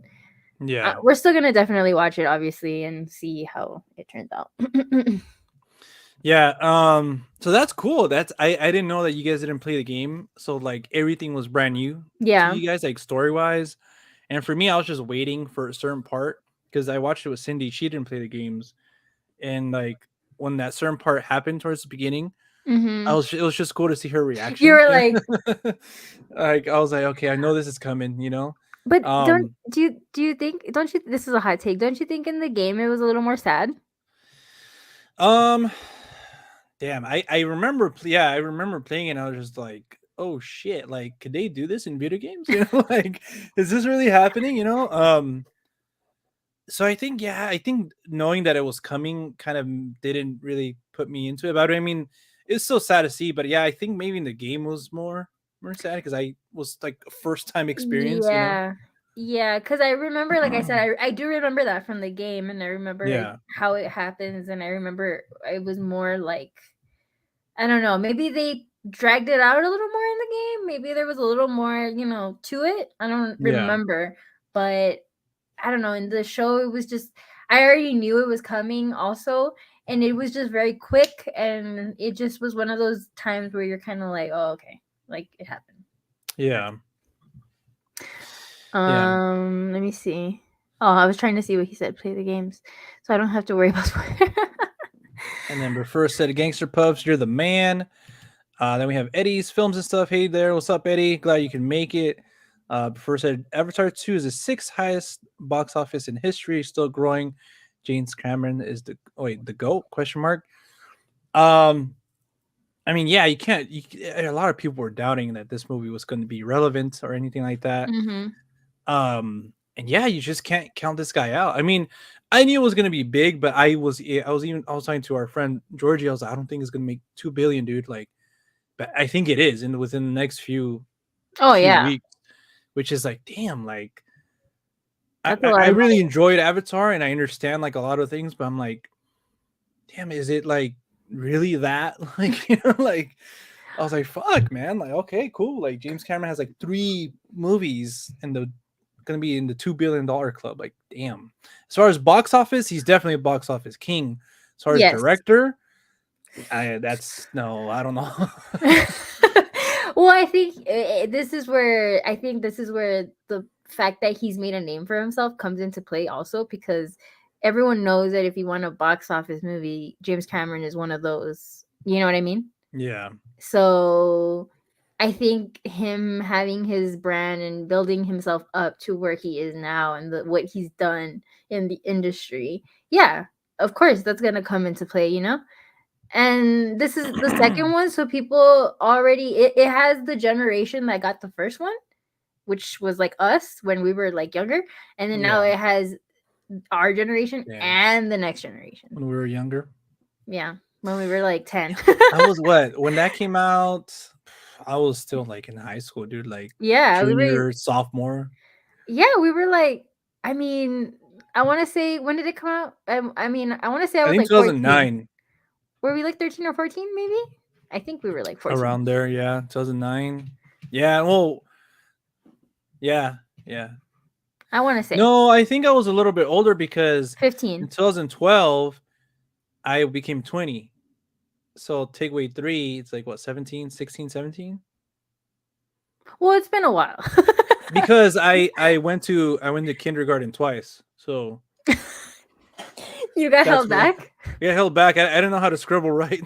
Yeah. we're still gonna definitely watch it, obviously, and see how it turns out. Yeah, so that's cool. I didn't know that you guys didn't play the game. So like everything was brand new to Yeah. you guys, like story-wise. And for me, I was just waiting for a certain part because I watched it with Cindy. She didn't play the games. And like when that certain part happened towards the beginning, Hmm. it was just cool to see her You reaction. were like, Like I was like, okay, I know this is coming. but don't Um do you think? Don't you? This is a hot take. Don't you think in the game it was a little more sad? um damn, I remember playing it and I was just like, "Oh shit, like could they do this in video games?" Like is this really happening, So I think knowing that it was coming kind of didn't really put me into it. But I mean, it's still sad to see, but yeah, I think maybe in the game was more sad because I was like a first time experience. Yeah. Yeah, because I remember, like I said, I do remember that from the game, and I remember Yeah. how it happens, and I remember it was more like I don't know, maybe they dragged it out a little more in the game. Maybe there was a little more, to it. I don't Yeah. remember, but I don't know. In the show, it was just I already knew it was coming, also, and it was just very quick, and it just was one of those times where you're kind of like, oh, okay, like it happened. Yeah. Yeah. Let me see. Oh, I was trying to see what he said. Play the games, so I don't have to worry about spoilers. And then first set of gangster pups, you're the man. Then we have Eddie's films and stuff. Hey there, what's up, Eddie? Glad you can make it. First said Avatar 2 is the sixth highest box office in history, still growing. James Cameron is the GOAT? Question mark. Um, I mean, yeah, you can't. A lot of people were doubting that this movie was going to be relevant or anything like that. Mm-hmm. And yeah, you just can't count this guy out. I mean, I knew it was going to be big, but I was talking to our friend Georgie. I was like, I don't think it's going to make 2 billion, dude. Like, but I think it is, and within the next Oh few yeah, weeks, which is like, damn, like that's a lot I of really money. enjoyed Avatar, and I understand like a lot of things, but I'm like, damn, is it like really that? Like, like I was like, fuck, man. Like, okay, cool. Like James Cameron has like 3 movies and the gonna be in the $2 billion club. Like, damn. As far as box office, he's definitely a box office king. As far as Yes. director, that's no, I don't know. Well, I think this is where the fact that he's made a name for himself comes into play also, because everyone knows that if you want a box office movie, James Cameron is one of those. You know what I mean? Yeah. So I think him having his brand and building himself up to where he is now and what he's done in the industry, yeah, of course that's gonna come into play, you know? And this is the second one, so people already it has the generation that got the first one, which was like us when we were like younger, and then now Yeah. it has our generation Damn. and the next generation. When we were younger. Yeah, when we were like 10. I was what? When that came out, I was still like in high school, dude, like Yeah, we were junior, sophomore. yeah, we were like, I mean, I want to say, when did it come out? I mean, I want to say I I was think like 14. 2009, Were we like 13 or 14 maybe? I think we were like 14. around there, yeah. 2009. Yeah, well, yeah, yeah. I want to say No, I think I was a little bit older because in 15. 2012 I became 20. So take away 3, it's like what, 17, 16, 17? Well, it's been a while. Because I went to kindergarten twice. So You got that's held why back? I got held back. I didn't know how to scribble right.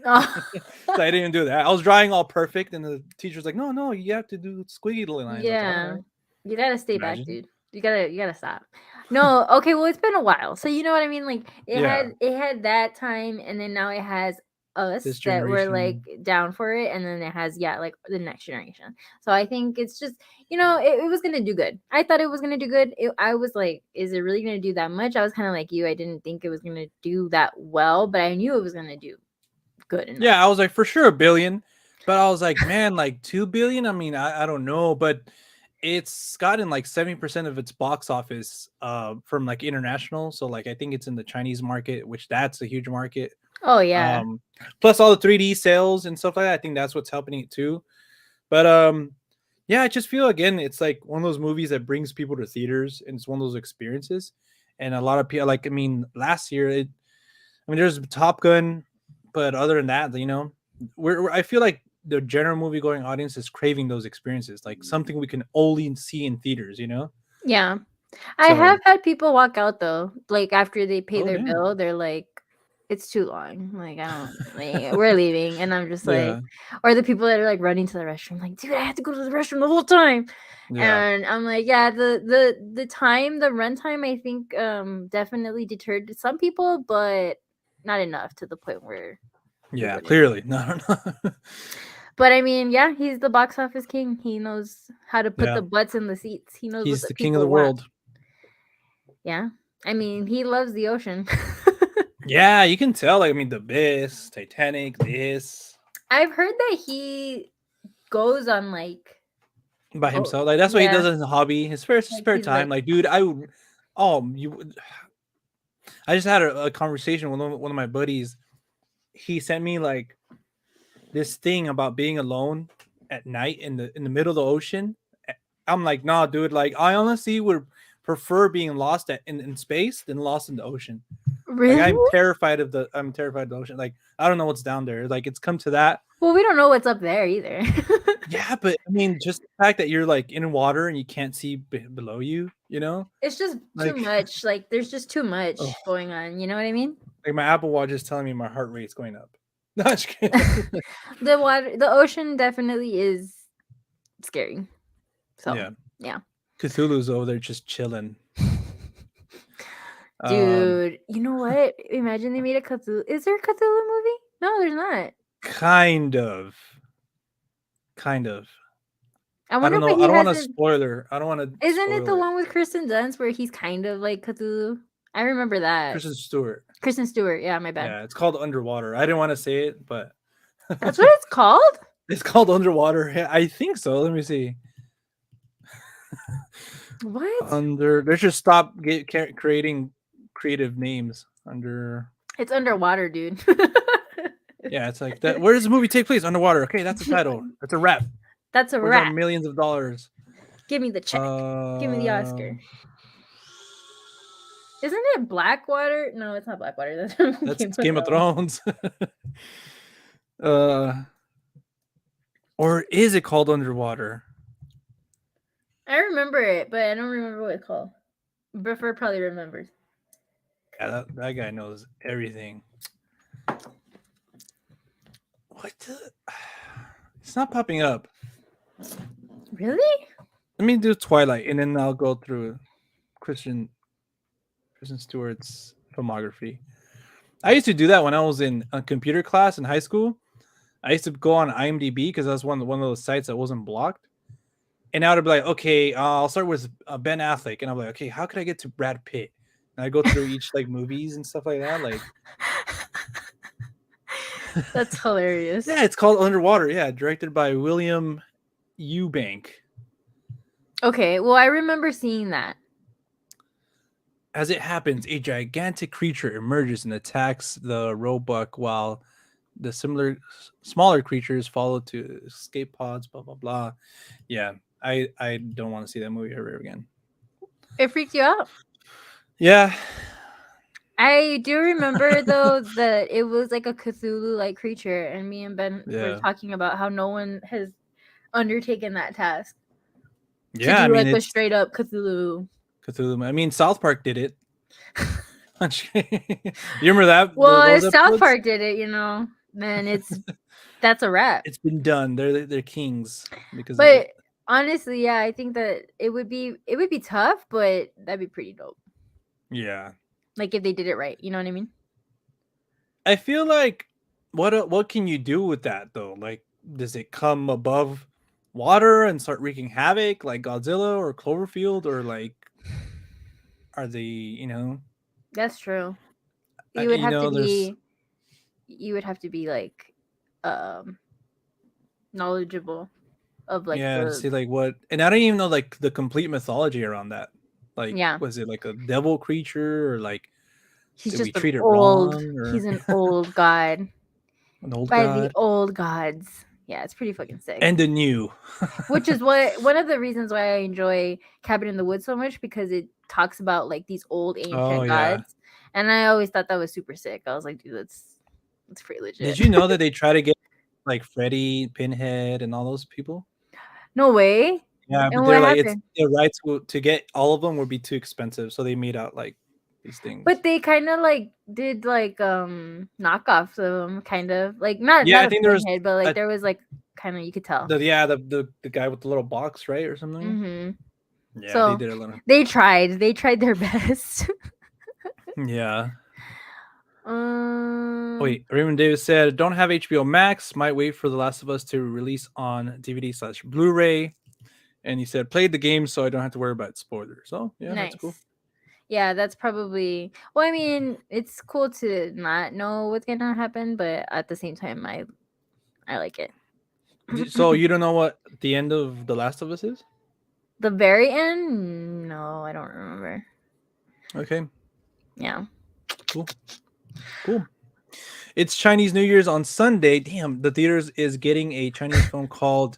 Oh. So I didn't even do that. I was drawing all perfect, and the teacher's like, "No, you have to do squiggly lines." I was like, "All Yeah. right." You gotta stay back, Imagine. dude. You gotta stop. No, okay, well it's been a while. So you know what I mean? Like Yeah, it had that time, and then now it has this us that were like generation. down for it, and then it has, yeah, like the next generation. So I think it's just, it was gonna do good. I thought it was gonna do good. I was like, is it really gonna do that much? I was kind of like you. I didn't think it was gonna do that well, but I knew it was gonna do good enough. Yeah, I was like for sure a billion, but I was like, man, like 2 billion. I mean, I don't know, but it's gotten like 70% of its box office from like international. So like I think it's in the Chinese market, which that's a huge market. Oh yeah. Um, plus all the 3D sales and stuff like that. I think that's what's helping it too. But yeah, I just feel again, it's like one of those movies that brings people to theaters, and it's one of those experiences. And a lot of people, like, I mean, last year, I mean, there's Top Gun, but other than that, I feel like the general movie going audience is craving those experiences, like something we can only see in theaters. Yeah. I So, have had people walk out though, like after they pay oh their damn, bill, they're like, "It's too long. Like I don't, like we're leaving," and I'm just like, yeah, or the people that are like running to the restroom, like, "Dude, I had to go to the restroom the whole time," yeah, and I'm like, yeah, the run time, I think definitely deterred some people, but not enough to the point where we yeah. wouldn't. Clearly, no, no. But I mean, yeah, he's the box office king. He knows how to put Yeah, the butts in the seats. He knows what he's the the king of the people want. world. Yeah. I mean, he loves the ocean. Yeah, you can tell. Like, I mean, The Abyss, Titanic, this I've heard that he goes on like, by oh, himself. Like, that's what he yeah, does as a hobby, his spare like spare he's time. like, Like, dude, I would. Oh, I just had a conversation with one of my buddies. He sent me like this thing about being alone at night in the middle of the ocean. I'm like, nah, dude. Like, I honestly would prefer being lost in space than lost in the ocean. Like, really? I'm terrified of the ocean. Like, I don't know what's down there. Like, it's come to that. Well, we don't know what's up there either. Yeah, but I mean, just the fact that you're like in water and you can't see below you. It's just too Like, much. Like, there's just too oh, much going on. You know what I mean? like my Apple Watch is telling me my heart rate's going up. No, just kidding. The ocean definitely is scary. So, Yeah, yeah. Cthulhu's over there just chilling. Um, Dude, you know what? Imagine they made a Cthulhu. Is there a Cthulhu movie? No, there's not. kind of, kind of. I I wonder don't what know. I he don't want to hasn't. spoiler. I don't want to Isn't it spoil the it. one with Kristen Dunst where he's kind of like Cthulhu? I remember that. Kristen Stewart. Kristen Stewart. Yeah, my bad. Yeah, it's called Underwater. I didn't want to say it, but That's what it's called? it's called Underwater. Yeah, I think so. Let me see. What? Let's just stop creating creative names under. It's underwater, dude. Yeah, it's like that. Where does the movie take place? Underwater. Okay, that's the title. That's a wrap. That's a Where's our wrap. millions of dollars? Give me the check. Give me the Oscar. Um, Isn't it Blackwater? No, it's not Blackwater. That's from that's Game of Game of Thrones. Thrones. uh, or is it called Underwater? I remember it, but I don't remember what it's called. Buffer probably remembers. Yeah, that guy knows everything. What? It's not popping up. Really? Let me do Twilight, and then I'll go through Kristen Stewart's filmography. I used to do that when I was in a computer class in high school. I used to go on IMDb because that's one of those sites that wasn't blocked. And I would be like, okay, I'll start with Ben Affleck, and I'm like, okay, how could I get to Brad Pitt? And I go through each like movies and stuff like that. Like, That's hilarious. yeah, it's called Underwater. Yeah, directed by William Eubank. Okay, well, I remember seeing that. As it happens, a gigantic creature emerges and attacks the roebuck, while the smaller creatures follow to escape pods. Blah blah blah. Yeah, I don't want to see that movie ever again. It freaked you out? Yeah, I do remember though that it was like a Cthulhu-like creature, and me and Ben were yeah, talking about how no one has undertaken that task to yeah. I do mean, like a it's straight up Cthulhu. Cthulhu. I mean, South Park did it. You remember that Well, those if South episodes? Park did it, then that's a wrap. It's been done. They're kings because of But it. honestly, yeah, I think that it would be tough, but that'd be pretty dope. Yeah, Like if they did it right, you know what I mean? I feel like what can you do with that though? Like, does it come above water and start wreaking havoc like Godzilla or Cloverfield, or like are they That's true. You would have to there's be like um knowledgeable of like yeah to the see like what, and I don't even know like the complete mythology around that. Like, yeah. was it like a devil creature, or like He's did we just an treat it old wrong, he's or an old god an old by the god old gods. Yeah, it's pretty fucking sick. and a new? Which is one of the reasons why I enjoy Cabin in the Woods so much, because it talks about like these old Oh ancient yeah. gods, and I always thought that was super sick. I was like, dude, that's pretty Did legit. you know that they try to get like Freddy, Pinhead, and all those people? No way. Yeah, but And they're what like, it's happened? the rights to get all of them would be too expensive, so they made out like these things. But they kind of like did like knockoffs of them, kind of like not Yeah, I not a think there was pinhead, but like a, there was like kind of you could tell. the guy with the little box, right, or something. Hmm. Yeah, they So did a little. they tried their best. Yeah. um, Wait, Raymond Davis said, "Don't have HBO Max. Might wait for The Last of Us to release on DVD/Blu-ray." And he said, "Played the game, so I don't have to worry about spoilers." So yeah, that's cool. nice. Yeah, that's probably. Well, I mean, it's cool to not know what's gonna happen, but at the same time, I like it. So you don't know what the end of The Last of Us is? The very end? No, I don't remember. Okay, Yeah. cool, cool. It's Chinese New Year's on Sunday. Damn, the theaters is getting a Chinese film called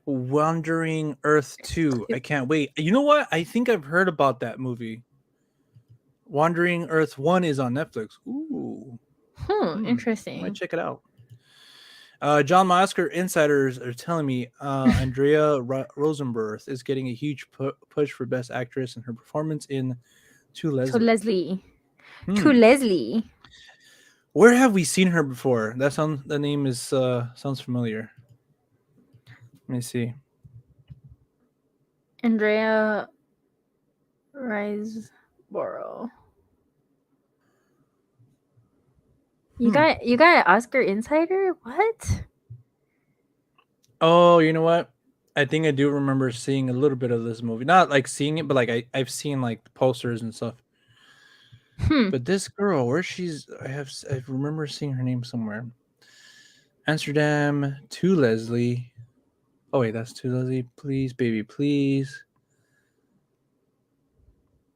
Wandering Earth 2. I can't wait. You know what? I think I've heard about that movie. Wandering Earth 1 is on Netflix. Ooh. I might Interesting. check it out. John Oscar insiders are telling me Andrea Rosenberg is getting a huge push for Best Actress in her performance in To To Leslie. Leslie. To Hmm. Leslie. Where have we seen her before? The name is sounds familiar. Let me see. Andrea Riseborough. You Hmm. got an Oscar insider? What? Oh, you know what? I think I do remember seeing a little bit of this movie. Not like seeing it, but like I've seen like posters and stuff. Hmm. But this girl, where I remember seeing her name somewhere. Amsterdam To Leslie. Oh wait, that's To Leslie. Please, baby, please.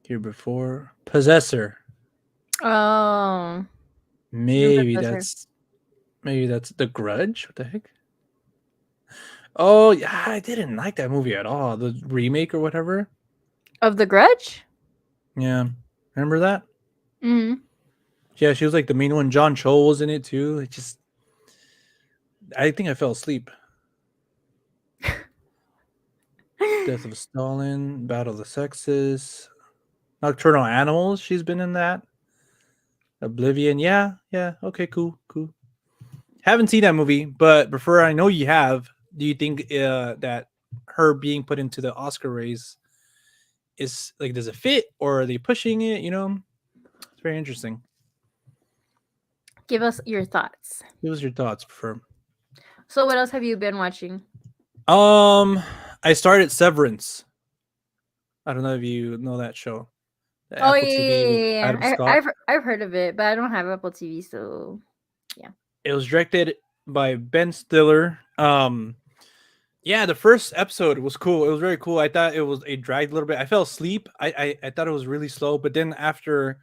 Here before Possessor. Oh. I think Maybe that's her. that's maybe that's The Grudge. What the heck? Oh yeah, I didn't like that movie at all. The remake or whatever. Of The Grudge? Yeah, remember that? Mm-hmm. Yeah, she was like the main one. John Cho was in it too. It just, I think I fell asleep. Death of Stalin, Battle of the Sexes, Nocturnal Animals. She's been in that. Oblivion. Yeah, yeah. Okay, cool, cool. Haven't seen that movie, but before I know you have, do you think that her being put into the Oscar race is like, does it fit or are they pushing it? It's very interesting. Give us your thoughts. What was your thoughts for? So, what else have you been watching? Um, I started Severance. I don't know if you know that show. The Oh Apple yeah, TV with yeah, Adam yeah. Scott. I've heard of it, but I don't have Apple TV, so yeah. It was directed by Ben Stiller. Yeah, the first episode was cool. It was very cool. I thought it dragged a little bit. I fell asleep. I thought it was really slow, but then after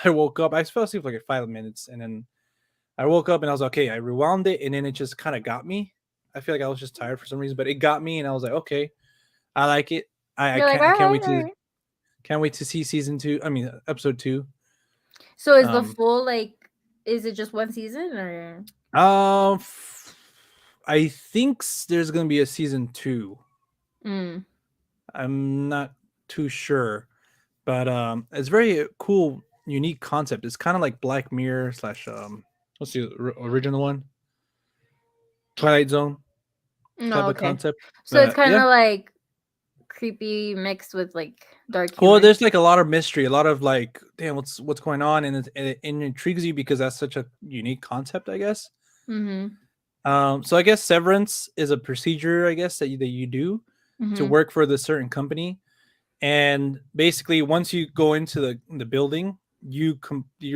I woke up, I fell asleep for like 5 minutes, and then I woke up and I was like, okay. I rewound it, and then it just kind of got me. I feel like I was just tired for some reason, but it got me, and I was like, okay, I like it. I You're like, can't all I can't right, wait all to right. see season two. I mean, episode two. So, is the Um, full like? Is it just one season or? um, I think there's gonna be a season two. Mm. I'm not too sure, but it's very cool, unique concept. It's kind of like Black Mirror slash what's the original one? Twilight Zone type No, of okay. concept. So it's kind Yeah. of like creepy mixed with like dark Well, humor. there's like a lot of mystery, a lot of like, damn, what's going on, and it intrigues you because that's such a unique concept, I guess. Mm-hmm. So I guess severance is a procedure, I guess, that you do to Mm-hmm. work for the certain company, and basically once you go into the building, you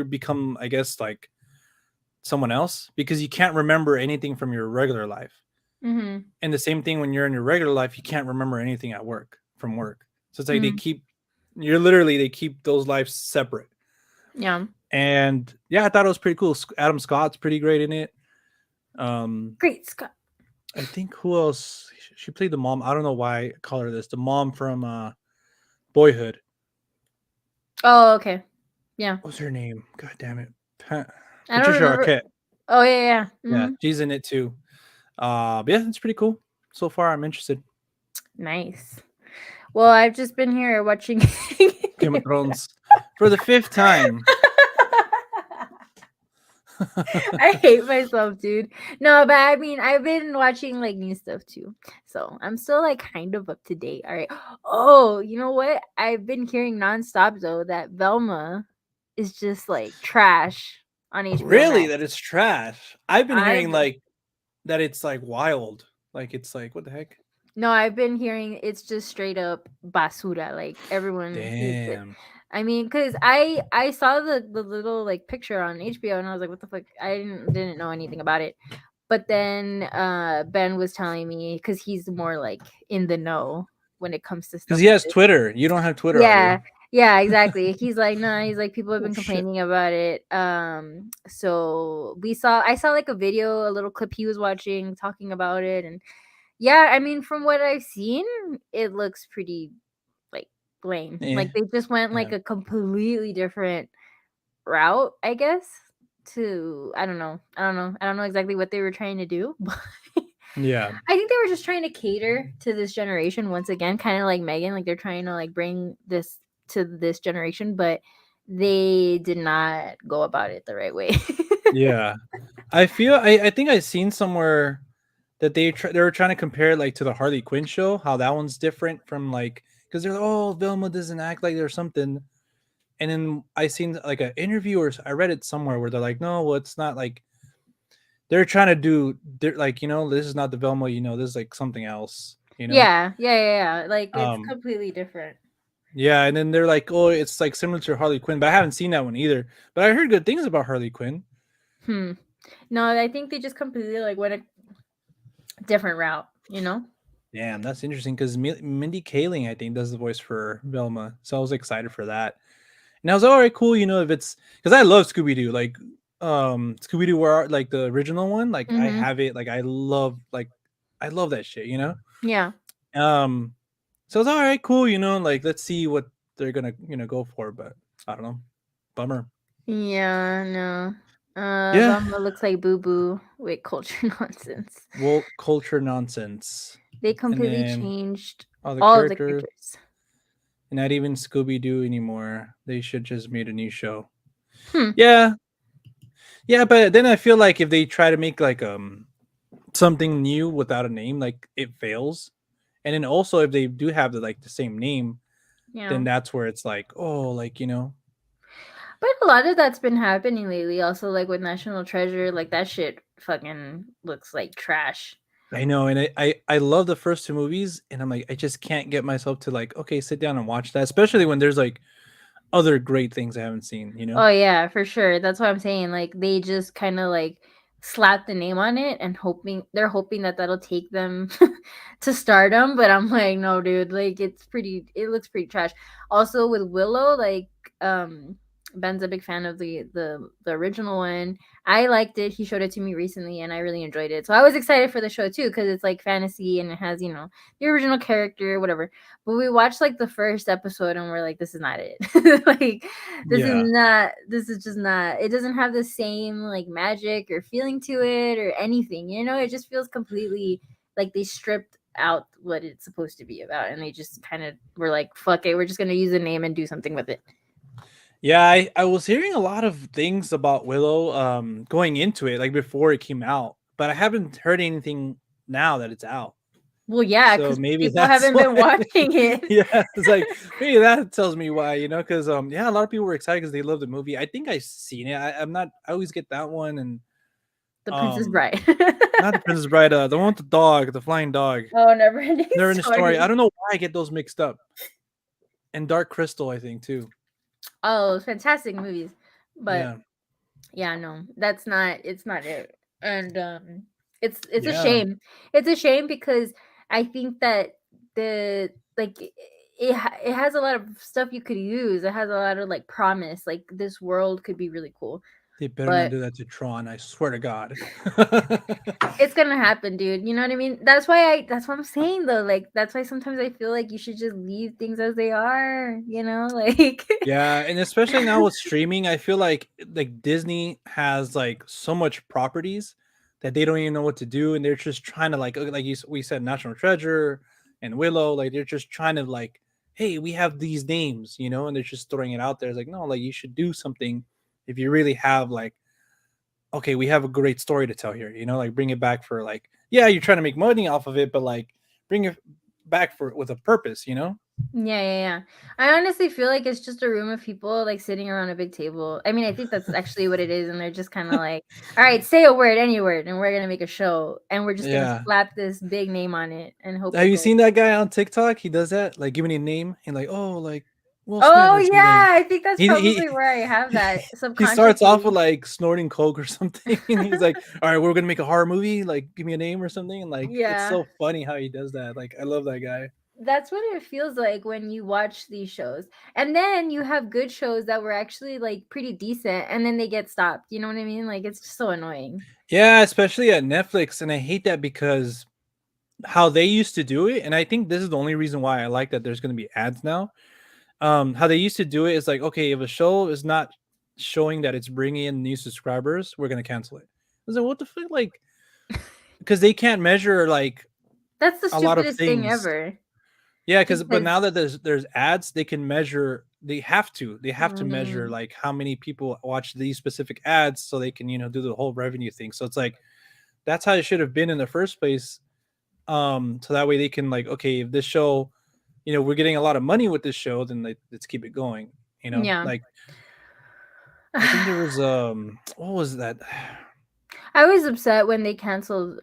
become, I guess, like someone else because you can't remember anything from your regular life. Mm-hmm. And the same thing when you're in your regular life, you can't remember anything at work from work. So it's like Mm-hmm. they keep those lives separate. Yeah. And yeah, I thought it was pretty cool. Adam Scott's pretty great in it. Um, Great Scott. I think who else? She played the mom. I don't know why I call her this. The mom from Boyhood. Oh, okay. Yeah. What's her name? God damn it. I don't Patricia remember. Arquette. Oh yeah, yeah. Yeah, Mm-hmm. she's in it too. But yeah, it's pretty cool. So far, I'm interested. Nice. Well, I've just been here watching. Game of Thrones for the fifth time. I hate myself, dude. No, but I mean, I've been watching like new stuff too. So I'm still like kind of up to date. All right. Oh, you know what? I've been hearing nonstop though that Velma is just like trash on HBO Really, Max. that it's trash. I've been hearing I've like that it's like wild. Like it's like, what the heck? no, I've been hearing it's just straight up basura. Like everyone hates it. Damn. I mean, cause I saw the little like picture on HBO and I was like, what the fuck? I didn't know anything about it. But then Ben was telling me because he's more like in the know when it comes to Because stuff he like has this. Twitter. You don't have Twitter, are you? Yeah, yeah, exactly. He's like, no, he's like, people have Oh been shit. complaining about it. So I saw like a video, a little clip he was watching talking about it, and yeah, I mean, from what I've seen, it looks pretty like lame. Yeah. Like they just went Yeah. like a completely different route, I guess. To I don't know exactly what they were trying to do, but Yeah. I think they were just trying to cater to this generation once again, kind of like Megan. Like they're trying to like bring this to this generation, but they did not go about it the right way. Yeah. I think I seen somewhere that they were trying to compare it, like, to the Harley Quinn show, how that one's different from, like, because they're like, oh, Velma doesn't act like there's something. And then I seen like an interview, or I read it somewhere where they're like, no, well, it's not like they're trying to do, they're like, this is not the Velma, this is like something else. Yeah, yeah, yeah, yeah. Like it's Um, completely different. yeah, and then they're like, oh, it's like similar to Harley Quinn, but I haven't seen that one either. But I heard good things about Harley Quinn. Hmm. No, I think they just completely like went a different route. You know? Damn, that's interesting because Mindy Kaling, I think, does the voice for Velma, so I was excited for that. And I was like, all right, cool. If it's because I love Scooby Doo, like Scooby Doo where like the original one. Like I Mm-hmm. have it. Like I love that shit. Yeah. Um, so it's all right, cool. Like let's see what they're gonna go for. But I don't know. Bummer. Yeah, no. Yeah. Velma looks like Boo Boo with culture nonsense. Woke culture nonsense. They And completely then changed all the all of the characters, characters. not even Scooby Doo anymore. They should just made a new show. Hmm. Yeah, yeah, but then I feel like if they try to make like something new without a name, like it fails. And then also if they do have the same name, Yeah. then that's where it's like, oh, But a lot of that's been happening lately. Also, like with National Treasure, like that shit fucking looks like trash. I know, and I love the first two movies, and I'm like, I just can't get myself to like, okay, sit down and watch that, especially when there's like other great things I haven't seen. Oh yeah, for sure. That's what I'm saying. Like they just kind of like slap the name on it and hoping that that'll take them to stardom. But I'm like, no, dude. Like it looks pretty trash. Also with Willow, like um, Ben's a big fan of the original one. I liked it. He showed it to me recently, and I really enjoyed it. So I was excited for the show too because it's like fantasy and it has the original character, whatever. But we watched like the first episode and we're like, this is not it. Like Yeah. this is just not, it doesn't have the same like magic or feeling to it or anything, it just feels completely like they stripped out what it's supposed to be about and they just kind of were like, fuck it, we're just gonna use a name and do something with it. Yeah, I was hearing a lot of things about Willow going into it, like before it came out, but I haven't heard anything now that it's out. Well, yeah, So because maybe people that's haven't why. been watching it. Yeah, it's like maybe that tells me why, because yeah, a lot of people were excited because they love the movie. I think I've seen it. I'm not. I always get that one and The Princess um Bride. not the Princess Bride, the one with the dog, the flying dog. Oh, never ending They're in the story. I story. don't know why I get those mixed up. And Dark Crystal, I think too. Oh, fantastic movies. But Yeah, yeah, no, that's not, it's not it. And it's a yeah. shame. It's a shame because I think that the like it has a lot of stuff you could use. It has a lot of like promise. Like this world could be really cool. They better not But do that to Tron. I swear to God. it's gonna happen, dude. You know what I mean? That's what I'm saying though. Like that's why sometimes I feel like you should just leave things as they are, like Yeah, and especially now with streaming, I feel like Disney has like so much properties that they don't even know what to do, and they're just trying to like we said, National Treasure and Willow, like they're just trying to like, hey, we have these names, and they're just throwing it out there. It's like, no, like you should do something if you really have like, okay, we have a great story to tell here, like bring it back for like, yeah, you're trying to make money off of it, but like bring it back for with a purpose. Yeah, yeah, yeah. I honestly feel like it's just a room of people like sitting around a big table. I mean, I think that's actually what it is, and they're just kind of like, "All right, say a word, any word, and we're gonna make a show, and we're just gonna Yeah. slap this big name on it and hope Have it you goes." seen that guy on TikTok? He does that, like giving a name and like, oh, like Will Smith Oh or something. yeah, I think that's He probably where I have that he starts off with subconsciously. like snorting coke or something, and he's like, "All right, we're gonna make a horror movie. Like, give me a name or something." And like, it's Yeah, so funny how he does that. Like, I love that guy. that's what it feels like when you watch these shows, and then you have good shows that were actually like pretty decent, and then they get stopped. You know what I mean? Like it's just so annoying. Yeah, especially at Netflix, and I hate that because how they used to do it, and I think this is the only reason why I like that there's gonna be ads now. How they used to do it is like, okay, if a show is not showing that it's bringing in new subscribers, we're gonna cancel it. I was like, what the fuck, like, because they can't measure like That's the a lot of stupidest thing things. ever. Yeah, but Because now that there's ads, they can measure. They have to measure mhm. like how many people watch these specific ads, so they can do the whole revenue thing. So it's like that's how it should have been in the first place. So that way they can like, okay, if this show, we're getting a lot of money with this show, then let's keep it going. Yeah. Like I think there was what was that? I was upset when they canceled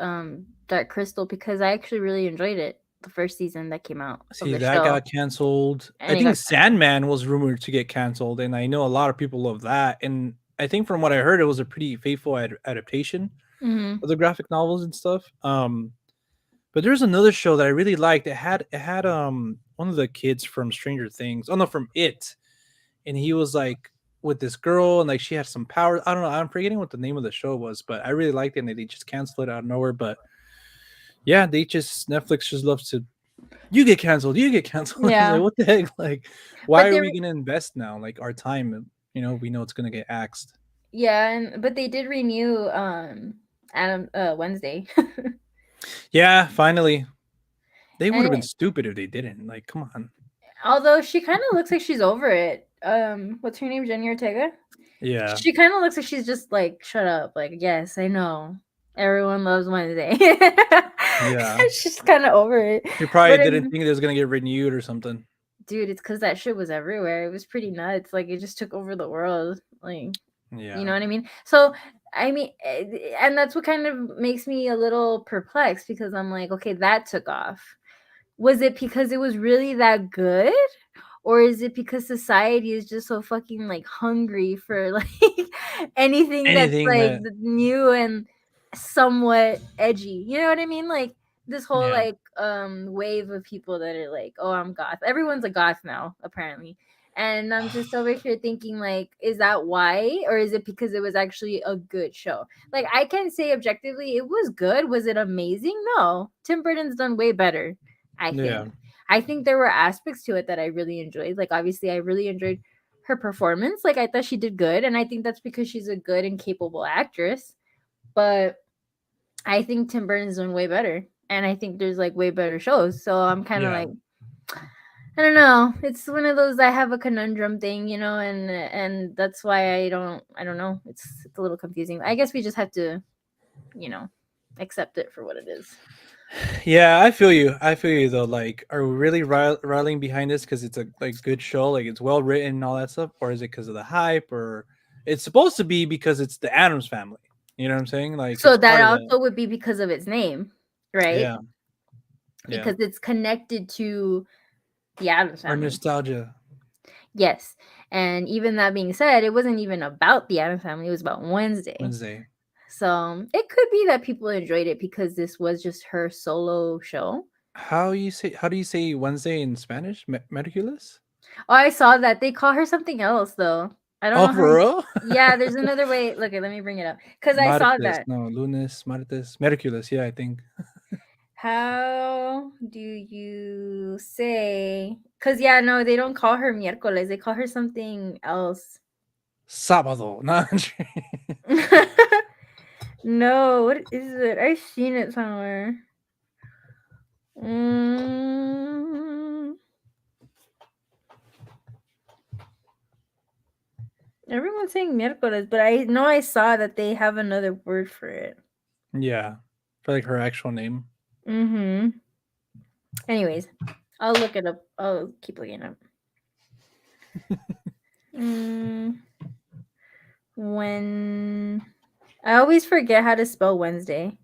Dark Crystal because I actually really enjoyed it. The first season that came out of See, the that show, got canceled. I and it think got Sandman was rumored to get canceled, and I know a lot of people love that. And I think from what I heard, it was a pretty faithful adaptation hmm of the graphic novels and stuff. But there's another show that I really liked. It had one of the kids from Stranger Things. Oh no, from It, and he was like with this girl, and like she had some powers. I don't know. I'm forgetting what the name of the show was, but I really liked it, and they just canceled it out of nowhere. But yeah, they just Netflix just loves to you get canceled, you get canceled. It's like Yeah, what the heck? Like, why but are they we gonna invest now? Like our time, we know it's gonna get axed. yeah, and but they did renew Adam Wednesday. Yeah, finally. They would And have been stupid if they didn't. Like, come on. although she kind of looks like she's over it. What's her name? Jenny Ortega. Yeah. She kind of looks like she's just like, shut up. Like, yes, I know. Everyone loves Wednesday. Yeah. She's kind of over it. She probably But didn't think it was gonna get renewed or something. dude, it's because that shit was everywhere. It was pretty nuts. Like, it just took over the world. Like, you Yeah. know what I mean? So, I mean, and that's what kind of makes me a little perplexed because I'm like, okay, that took off. Was it because it was really that good? Or is it because society is just so fucking like hungry for like anything that's Anything like that new and somewhat edgy? You know what I mean? Like this whole yeah. like wave of people that are like, oh, I'm goth. Everyone's a goth now, apparently. And I'm just over here thinking, like, is that why? Or is it because it was actually a good show? Like, I can say objectively, it was good. Was it amazing? No. Tim Burton's done way better, I Yeah. think. I think there were aspects to it that I really enjoyed. Like, obviously, I really enjoyed her performance. Like, I thought she did good. And I think that's because she's a good and capable actress. But I think Tim Burton's doing way better. And I think there's like way better shows. So I'm kind of Yeah. like, I don't know. It's one of those I have a conundrum thing, and that's why I don't know. It's a little confusing. I guess we just have to, you know, accept it for what it is. Yeah, I feel you. I feel you though. Like, are we really rallying behind this because it's a like good show, like it's well written and all that stuff, or is it because of the hype, or it's supposed to be because it's the Adams family? You know what I'm saying? Like, So it's that part of the also would be because of its name, right? yeah, yeah, Because it's connected to the Adams our family. nostalgia Yes. And even that being said, it wasn't even about the Adams family, it was about Wednesday. Wednesday. So it could be that people enjoyed it because this was just her solo show. How do you say Wednesday in Spanish? Meticulous? Oh, I saw that. They call her something else though. I don't Oh, know how for you real? Yeah, there's another way. Look, let me bring it up. Because I saw Martes, that. no, lunes, martes, meticulous. Yeah, I think How do you say? Because, yeah, no, they don't call her miércoles. They call her something else. sábado. No, No, what is it? I've seen it somewhere. Mm, everyone's saying miércoles, but I know I saw that they have another word for it. yeah, for like her actual name. Mm-hmm. Anyways, I'll look it up. I'll keep looking it up. Mm, when I always forget how to spell Wednesday.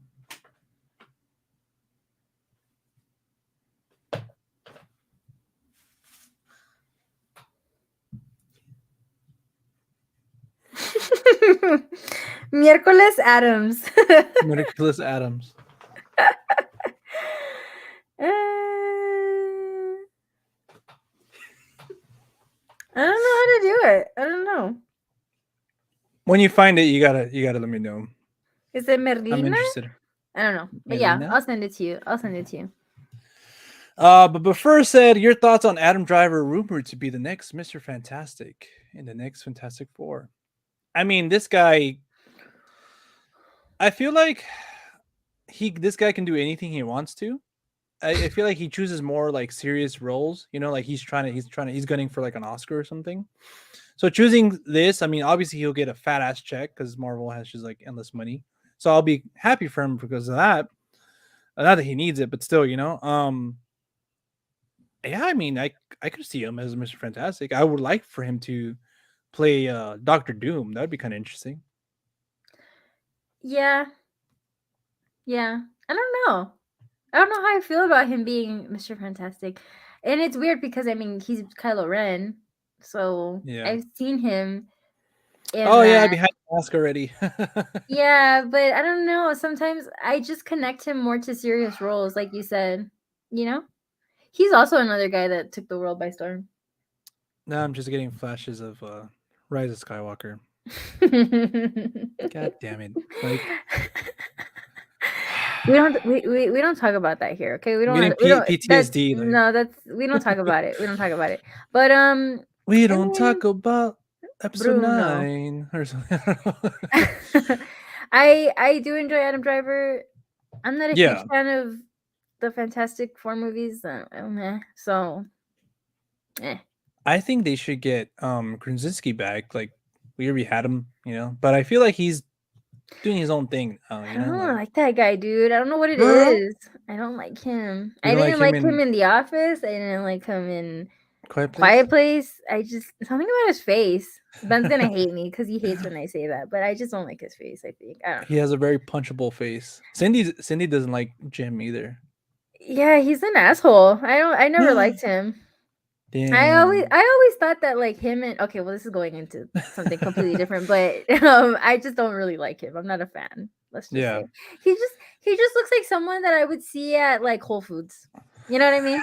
Miércoles Adams. Meticulous Adams. I don't know how to do it. I don't know. When you find it, you gotta let me know. Is it I'm Merlina? interested. I don't know. But yeah, Melina. I'll send it to you. I'll send it to you. But first said your thoughts on Adam Driver rumored to be the next Mr. Fantastic in the next Fantastic Four. I mean, this guy. I feel like this guy can do anything he wants to. I feel like he chooses more like serious roles. Like he's gunning for like an Oscar or something. So choosing this, I mean, obviously he'll get a fat ass check because Marvel has just like endless money. So I'll be happy for him because of that. Not that he needs it, but still, yeah, I mean, I could see him as Mr. Fantastic. I would like for him to play Doctor Doom. That would be kind of interesting. Yeah. Yeah. I don't know. I don't know how I feel about him being Mr. Fantastic. And it's weird because I mean he's Kylo Ren. So Yeah. I've seen him in Oh yeah, that. behind the mask already. Yeah, but I don't know. Sometimes I just connect him more to serious roles, like you said. You know? He's also another guy that took the world by storm. No, I'm just getting flashes of Rise of Skywalker. God damn it! Like we don't talk about that here, okay? I'm getting We don't that's PTSD. Like no, that's we don't talk about it. We don't talk about it. But we I don't mean, talk about episode Bruno. 9 or something. I don't know. I do enjoy Adam Driver. I'm not a huge Yeah, fan of the Fantastic Four movies. So, eh. I think they should get Krasinski back. Like we already had him, but I feel like he's doing his own thing now. I don't Like like that guy, dude. I don't know what it you is. I don't like him. I don't like didn't him like him in in The Office. I didn't like him in Quiet Place. Quiet Place. I just something about his face. Ben's gonna hate me because he hates when I say that, but I just don't like his face. I think I don't He know. has a very punchable face. Cindy doesn't like Jim either. Yeah, he's an asshole. I never liked him. Damn. I always thought that like him and okay, well this is going into something completely different, but I just don't really like him. I'm not a fan. Let's just Yeah. say he just looks like someone that I would see at like Whole Foods. You know what I mean?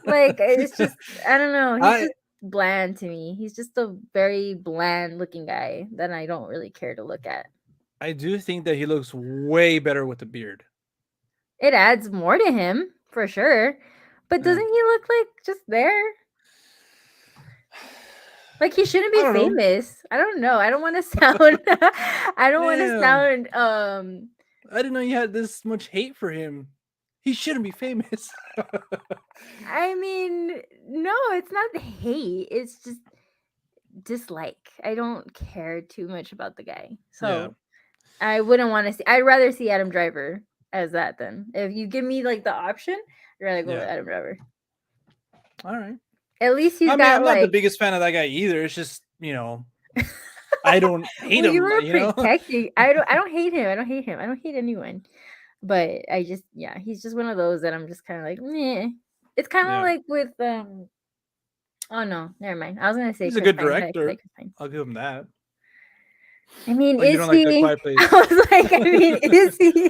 Like it's just I don't know. He's I just bland to me. He's just a very bland looking guy that I don't really care to look at. I do think that he looks way better with the beard. It adds more to him for sure. But Yeah. doesn't he look like just there? Like he shouldn't I be don't know. famous. I don't know. I don't want to sound I don't want to Damn. sound I didn't know you had this much hate for him. He shouldn't be famous. I mean, no, it's not hate. It's just dislike. I don't care too much about the guy. Yeah. So I wouldn't want to see I'd rather see Adam Driver as that then. If you give me like the option, I'd rather go with Yeah. Adam Driver. All right. At least he's I mean, I'm got not the like biggest fan of that guy either. It's just, I don't hate well, you him, were protecting. I don't hate him. I don't hate him. I don't hate anyone. But I just yeah, he's just one of those that I'm just kind of like, meh. It's kind of Yeah. like with oh no, never mind. I was gonna say He's a Chris good Pine, but I could say director. Chris Pine. I'll give him that. I mean, But you is don't like The he? Quiet I Place. was like, I mean, is he?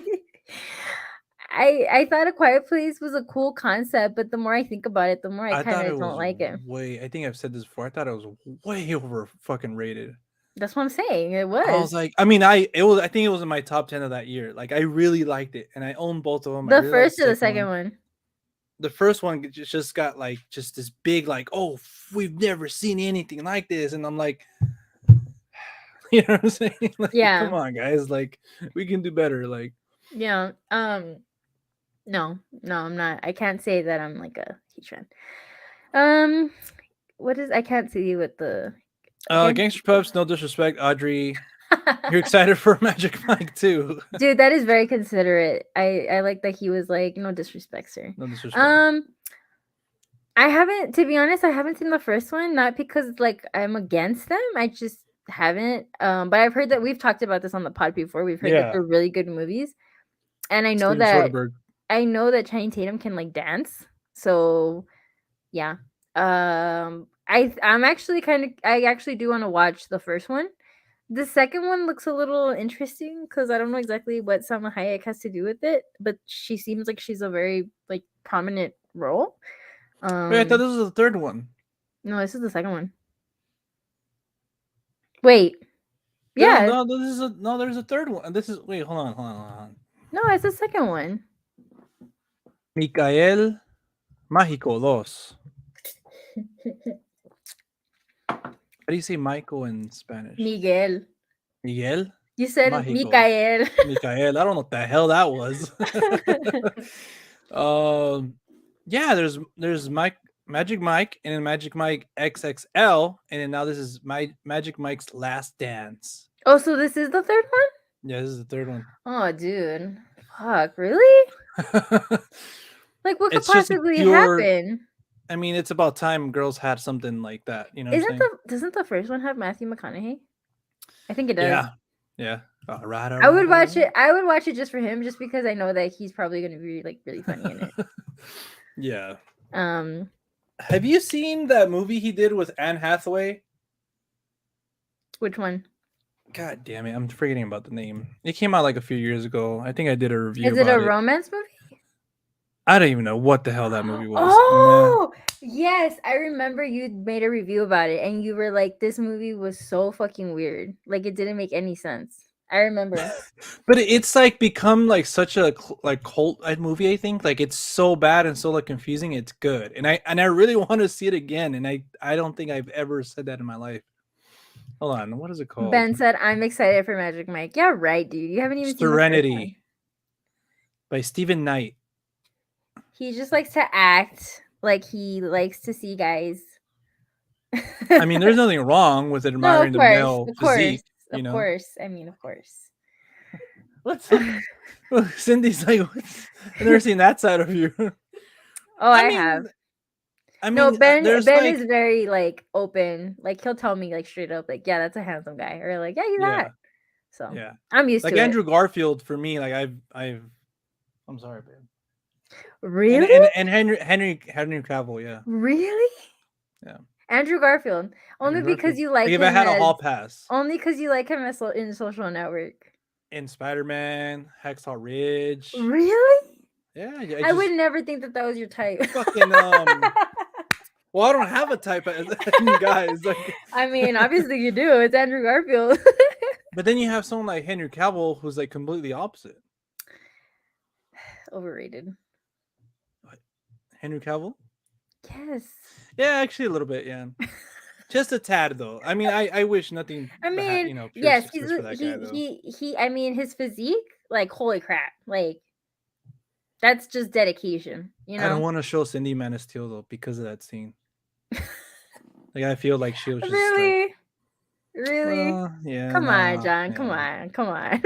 I thought A Quiet Place was a cool concept, but the more I think about it, the more I I kind thought it of don't was like it. I think I've said this before. I thought it was way over fucking rated. That's what I'm saying. It I was was like, I think it was in my top 10 of that year. Like I really liked it and I own both of them. I the really liked first the or the second second one. one. The first one just got like just this big like, oh, we've never seen anything like this, and I'm like, you know what I'm saying? Like, Yeah, come on, guys, like we can do better. Like, yeah. No, I'm not. I can't say that I'm like a huge fan. Um, what is? I can't see what the again. Gangster Pups, no disrespect, Audrey. You're excited for Magic Mike too. Dude, that is very considerate. I like that he was like, no disrespect, sir. No disrespect. I haven't, to be honest, I haven't seen the first one, not because like I'm against them. I just haven't. But I've heard that we've talked about this on the pod before. We've heard that Yeah, they're really good movies. And Steven Soderbergh. I know that Channing Tatum can like dance. So yeah. I'm actually I actually do want to watch the first one. The second one looks a little interesting because I don't know exactly what Salma Hayek has to do with it, but she seems like she's a very like prominent role. Wait, I thought this was the third one. No, this is the second one. Wait. Yeah, Yeah. no, there's a third one. This is wait, hold on. No, it's the second one. Micael Mágico 2. How do you say Michael in Spanish? Miguel. Miguel? You said Mágico. Micael. Micael. I don't know what the hell that was. Yeah, there's Magic Mike and then Magic Mike XXL, and then now this is my Magic Mike's Last Dance. Oh, so this is the third one? Yeah, this is the third one. Oh, dude. Fuck, really? Like, what could It's just a possibly pure. happen? I mean, it's about time girls had something like that. You know what I'm saying? Doesn't the first one have Matthew McConaughey? I think it does. Yeah. Right, I would watch it. I would watch it just for him, just because I know that he's probably going to be like really funny in it. Yeah. Have you seen that movie he did with Anne Hathaway? Which one? God damn it, I'm forgetting about the name. It came out like a few years ago. I think I did a review. Is it a romance movie? I don't even know what the hell that movie was. Oh, yes. I remember you made a review about it and you were like, this movie was so fucking weird. Like, it didn't make any sense. I remember. But it's like become like such a like cult movie. I think like it's so bad and so like confusing. It's good, and I really want to see it again. And I don't think I've ever said that in my life. Hold on, what is it called? Ben said, I'm excited for Magic Mike. Yeah, right, dude. You haven't even seen the first one. Serenity by Stephen Knight. He just likes to act like he likes to see guys. I mean, there's nothing wrong with No, admiring of the course. male Of course. physique, you Of know. course. I mean, of course. What's Cindy's like? I've never seen that side of you. Oh, I I have. mean, I No, mean, Ben there's Ben like, is very like open. Like he'll tell me like straight up, like, yeah, that's a handsome guy. Or like, yeah, he's yeah, hot. So yeah, I'm used like to it. Andrew Garfield for me. Like I'm sorry, babe. And Really? and Henry Cavill, yeah, Really? yeah, Andrew Garfield. Andrew Only because Garfield. you Like like if I him had a as hall pass in Social Network. in Spider-Man, Hacksaw Ridge, Really? yeah, I I would just never think that that was your type. fucking Well, I don't have a type as guys like, I mean, obviously you do. It's Andrew Garfield. but then you have someone like Henry Cavill who's like completely opposite. Overrated. What? Henry Cavill? Yes. Yeah, actually a little bit, yeah. Just a tad though. I mean, I wish nothing I but mean, pure yes, he's success for that guy though. he I mean his physique, like holy crap. Like that's just dedication, you I don't know? want to show Cindy Man of Steel though because of that scene. Like I feel like she was just like, Really? Really? well, yeah, Come on, nah, John. Come yeah. on. Come on.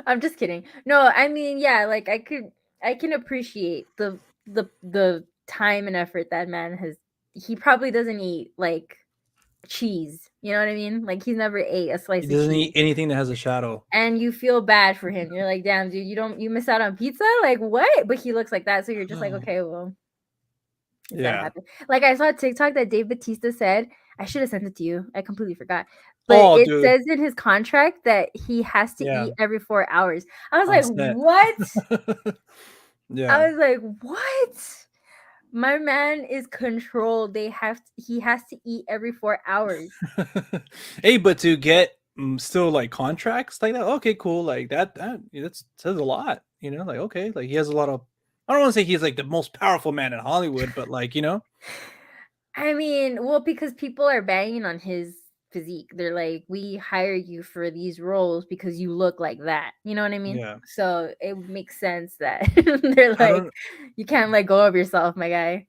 I'm just kidding. No, I mean, yeah, like I can appreciate the time and effort that man has. He probably doesn't eat like cheese. You know what I mean? Like he's never ate a He slice of doesn't eat cheese. anything that has a shadow. And you feel bad for him. You're like, damn, dude, you miss out on pizza? Like what? But he looks like that. So you're just like, okay, well, it's gotta Yeah. happen. Like I saw a TikTok that Dave Batista said. I should have sent it to you. I completely forgot. But Oh, it dude. says in his contract that he has to Yeah. eat every 4 hours. I was On like, set. what? Yeah. I was like, what? My man is controlled. He has to eat every 4 hours. Hey, but to get still like contracts like that, okay, cool. Like that says a lot. You know, like okay, like he has a lot of. I don't want to say he's like the most powerful man in Hollywood, but like I mean, well, because people are banging on his physique. They're like, we hire you for these roles because you look like that. You know what I mean? yeah. So it makes sense that they're I like, don't you can't let go of yourself, my guy.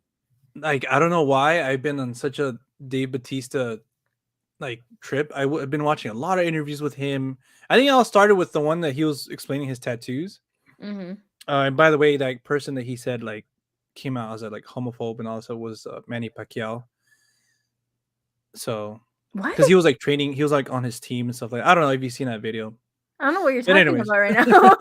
I don't know why I've been on such a Dave Batista like trip. I've been watching a lot of interviews with him. I think it all started with the one that he was explaining his tattoos. Hmm. And by the way, that person that he said like came out as a like homophobe and also was Manny Pacquiao. So, What? because he was like training, he was like on his team and stuff like. I don't know if you've seen that video. I don't know what you're But talking anyways, about right now.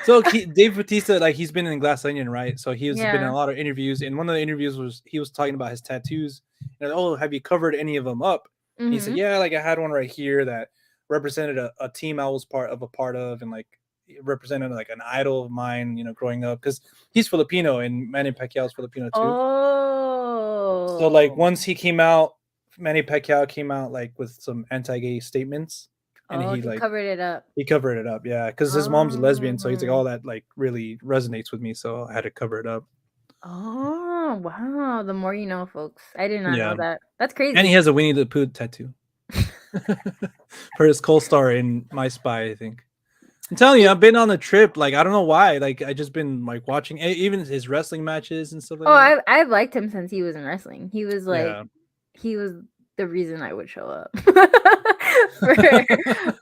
so Dave Bautista, like he's been in Glass Onion, right? So he's been in Yeah. a lot of interviews, and one of the interviews was he was talking about his tattoos. And oh, have you covered any of them up? And he said, Hmm. yeah, like I had one right here that represented a team I was part of, and like it represented like an idol of mine, growing up because he's Filipino and Manny Pacquiao's Filipino too. So like Oh. once he came out, Manny Pacquiao came out like with some anti-gay statements, and Oh, he covered it up. he covered it up, yeah, because his mom's a lesbian, so he's like, Oh. all that like really resonates with me, so I had to cover it up. Oh, wow. The more you know, folks. I did not know Yeah, that. That's and he crazy. has a Winnie the Pooh tattoo for his co-star in My Spy, I think. I'm telling you, I've been on a trip. Like I don't know why. Like I just been like watching even his wrestling matches and stuff like Oh, that. I've liked him since he was in wrestling. He was like Yeah, he was the reason I would show up for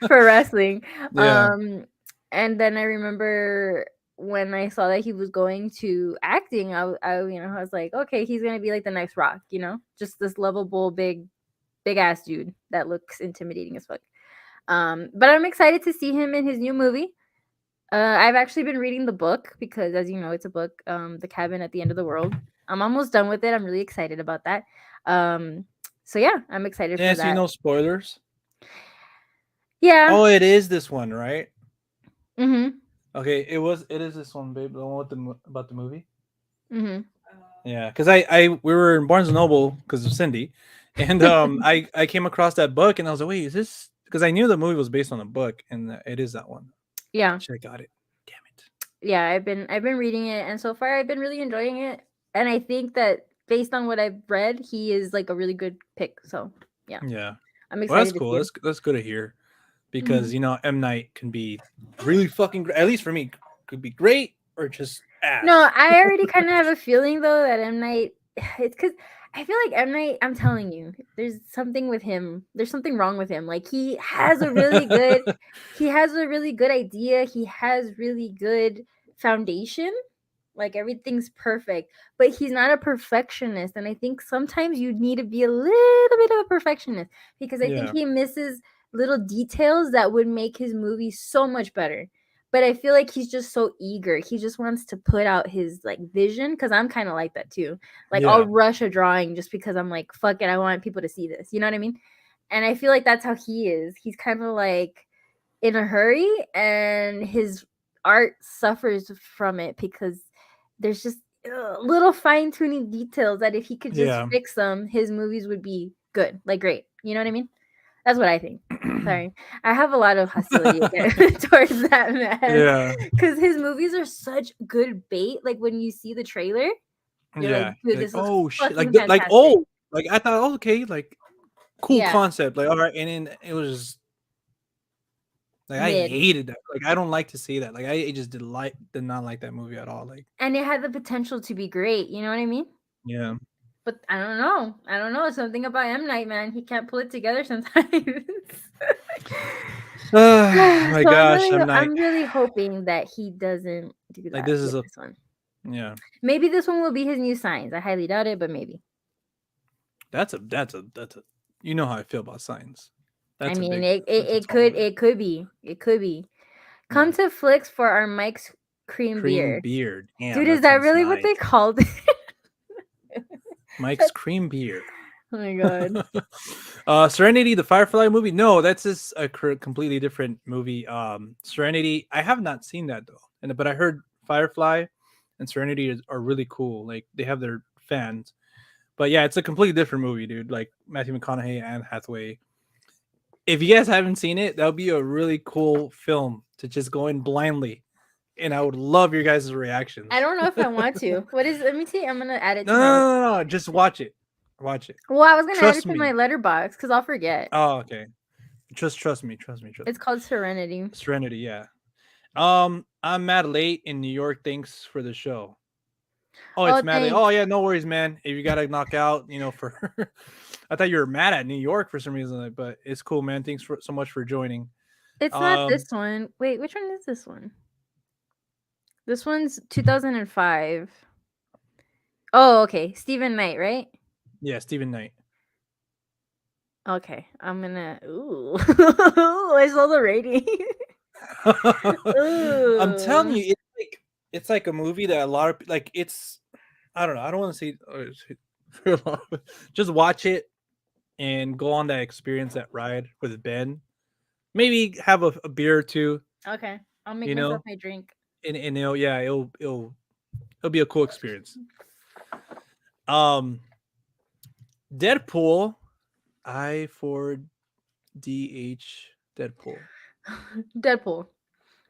for wrestling. yeah. Um and then I remember when I saw that he was going to acting, I was like, okay, he's gonna be like the next Rock, just this lovable big ass dude that looks intimidating as fuck. But I'm excited to see him in his new movie. I've actually been reading the book because, as you know, it's a book, The Cabin at the End of the World. I'm almost done with it. I'm really excited about that. Um, so yeah, I'm excited Yeah, for so that. spoilers. Yeah. Oh, it is this one, right? Mm-hmm. Okay, it is this one, babe. The one with about the movie. Mm-hmm. Yeah, because I we were in Barnes and Noble because of Cindy, and I came across that book and I was like, wait, is this? Because I knew the movie was based on a book, and it is that one. Yeah. Should have got it. Damn Yeah, I've been reading it, and so far I've been really enjoying it. And I think that based on what I've read, he is like a really good pick. So yeah, it. Yeah. I'm Well, that's excited to cool. see it. That's good to hear Mhm. because M Night can be really fucking great. At least for me, could be great or just No, ass. I already kind of have a feeling though that M Night. It's because I feel like M Night. I'm telling you, there's something with him. There's something wrong with him. Like he has a really good idea. He has really good foundation. Like everything's perfect, but he's not a perfectionist. And I think sometimes you need to be a little bit of a perfectionist because I think Yeah. he misses little details that would make his movie so much better. But I feel like he's just so eager. He just wants to put out his like vision because I'm kind of like that too. Like I'll Yeah. rush a drawing just because I'm like, fuck it, I want people to see this. You know what I mean? And I feel like that's how he is. He's kind of like in a hurry and his art suffers from it because there's just little fine tuning details that if he could just Yeah. fix them, his movies would be good, like great. You know what I mean? That's what I think. Sorry, I have a lot of hostility again towards that man Yeah. because his movies are such good bait. Like when you see the trailer, you're like, Yeah. dude, You're like, this looks oh shit. fucking Like fantastic. oh, like I thought, oh, okay, like cool Yeah, concept. Like all right, and then it was just like I mid. hated that. Like I don't like to see that. Like I just did not like that movie at all. Like And it had the potential to be great. You know what I mean? yeah. But I don't know. I don't know. Something about M Night, man. He can't pull it together sometimes. My So gosh, I'm not I'm really hoping that he doesn't do like that this is with a this one. yeah. Maybe this one will be his new signs. I highly doubt it, but maybe. That's a you know how I feel about science. I That's a mean, big that's a tall order. it could be. Come Yeah. to Flicks for our Mike's cream Cream beer, beer. Damn, dude. Is that that sounds really what nice. they called it? Mike's cream beer. Oh my god. Serenity, the Firefly movie. No, that's just a completely different movie. Serenity, I have not seen that though, and but I heard Firefly and Serenity are really cool. Like they have their fans, but yeah, it's a completely different movie, dude. Like Matthew McConaughey and Hathaway. If you guys haven't seen it, that would be a really cool film to just go in blindly, and I would love your guys' I reactions. don't know if I want to. What is? Let me see. I'm gonna add it No, to no, my. no, no, no, just watch it. Watch it. Well, I was gonna add it Trust to my me. letterbox because I'll forget. Oh, okay. Just trust me. Trust me. Trust It's me. called Serenity. Serenity, yeah. I'm mad late in New York. Thanks for the show. Oh, Oh, it's mad late. thanks. Oh yeah, no worries, man. If you gotta knock out, for I thought you were mad at New York for some reason, but it's cool, man. Thanks so much for joining. It's not this Um, one. Wait, which one is this one? This one's 2005. Oh, okay. Stephen Knight, right? yeah, Stephen Knight. Okay, I'm gonna. Ooh, I saw the rating. I'm telling Ooh. you, it's like a movie that a lot of like it's. I don't know. I don't want to say just watch it and go on that experience, that ride with Ben. Maybe have a beer or two, Okay, I'll make you myself know, my drink. and it'll be a cool experience. Um, Deadpool, I for DH Deadpool. Deadpool.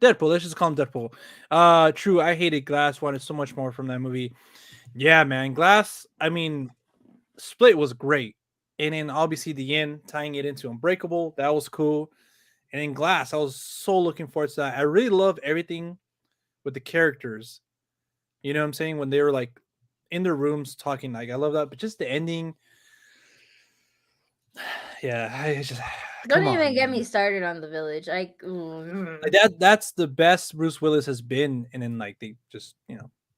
Deadpool. Let's just call him Deadpool. True. I hated Glass. Wanted so much more from that movie. Yeah, man. Glass. I mean, Split was great, and then obviously the end tying it into Unbreakable. That was cool. And in Glass, I was so looking forward to that. I really love everything with the characters. You know what I'm saying? When they were like in their rooms talking, like I love that. But just the ending, yeah, I just Don't come even on, get me man. started on the village. Like that's the best Bruce Willis has been, and then like they just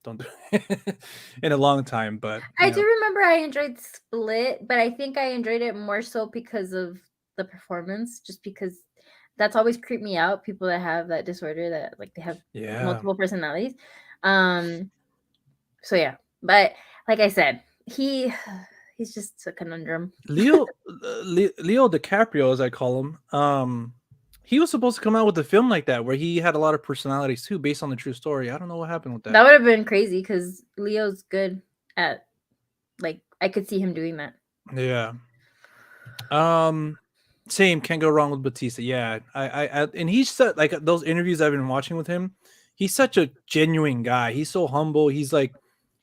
don't do it in a long time. But I do remember I enjoyed Split, but I think I enjoyed it more so because of the performance, just because that's always creeped me out. People that have that disorder that like they have yeah, multiple personalities. Um, so yeah, but like I said, he's just a conundrum. Leo Leo DiCaprio, as I call him. He was supposed to come out with a film like that where he had a lot of personalities too, based on the true story. I don't know what happened with That that. would have been crazy because Leo's good at, like, I could see him doing that. Yeah. Um, Same. Can't go wrong with Batista. Yeah. And he's such, like those interviews I've been watching with him. He's such a genuine guy. He's so humble. He's like,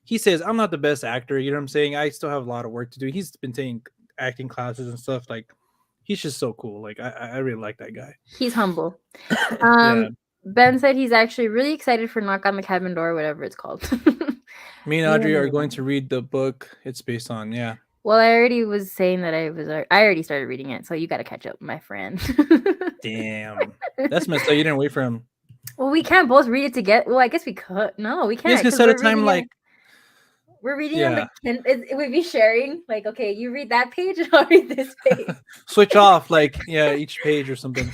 he says, "I'm not the best actor." You know what I'm saying? I still have a lot of work to do. He's been taking acting classes and stuff. Like, he's just so cool. Like, I really like that guy. He's humble. Yeah. Ben said he's actually really excited for Knock on the Cabin Door, whatever it's called. Me and Me Audrey are and going to read the book it's based on. Yeah. Well, I already was saying that I already started reading it, so you got to catch up, my friend. Damn. That's messed up. You didn't wait for him. Well, we can't both read it together. Well, I guess we could. No, we You guys can't can because set a time like, we're reading on the yeah, it would be sharing. Like, okay, you read that page and I'll read this page. switch off like, yeah, each page or something.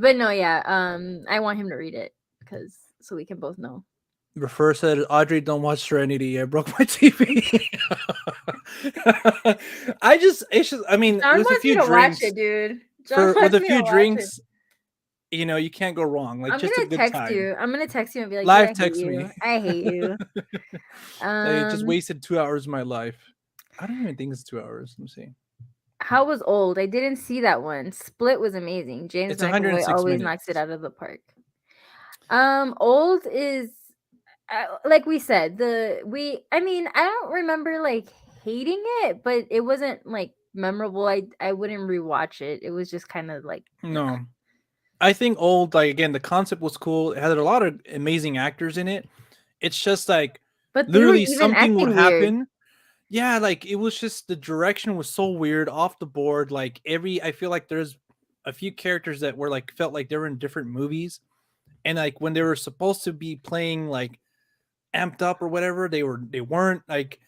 But no, yeah. I want him to read it because so we can both know. Refer said, Audrey, don't watch Serenity. I broke my TV. I mean, John with a wants me few to watch drinks, it, dude. John with wants a me to few watch it. drinks, you can't go wrong. Like, I'm just a gonna good text time. you. I'm gonna text you and be like, dude, I Live hate text me. you. I hate you. I just Um, wasted 2 hours of my life. I don't even think it's 2 hours. Let me see. how was Old? I didn't see that one. Split was amazing. James It's McAvoy 106 always knocks it minutes. out of the park. Old is like we said, I mean, I don't remember like hating it, but it wasn't like memorable. I wouldn't rewatch it. It was just kind of like nah. No. I think Old, like, again, the concept was cool. It had a lot of amazing actors in it. It's just like But they were literally even something would acting weird. happen. Yeah, like it was just the direction was so weird, off the board. Like I feel like there's a few characters that were like felt like they were in different movies, and like when they were supposed to be playing like amped up or whatever, they weren't. Like,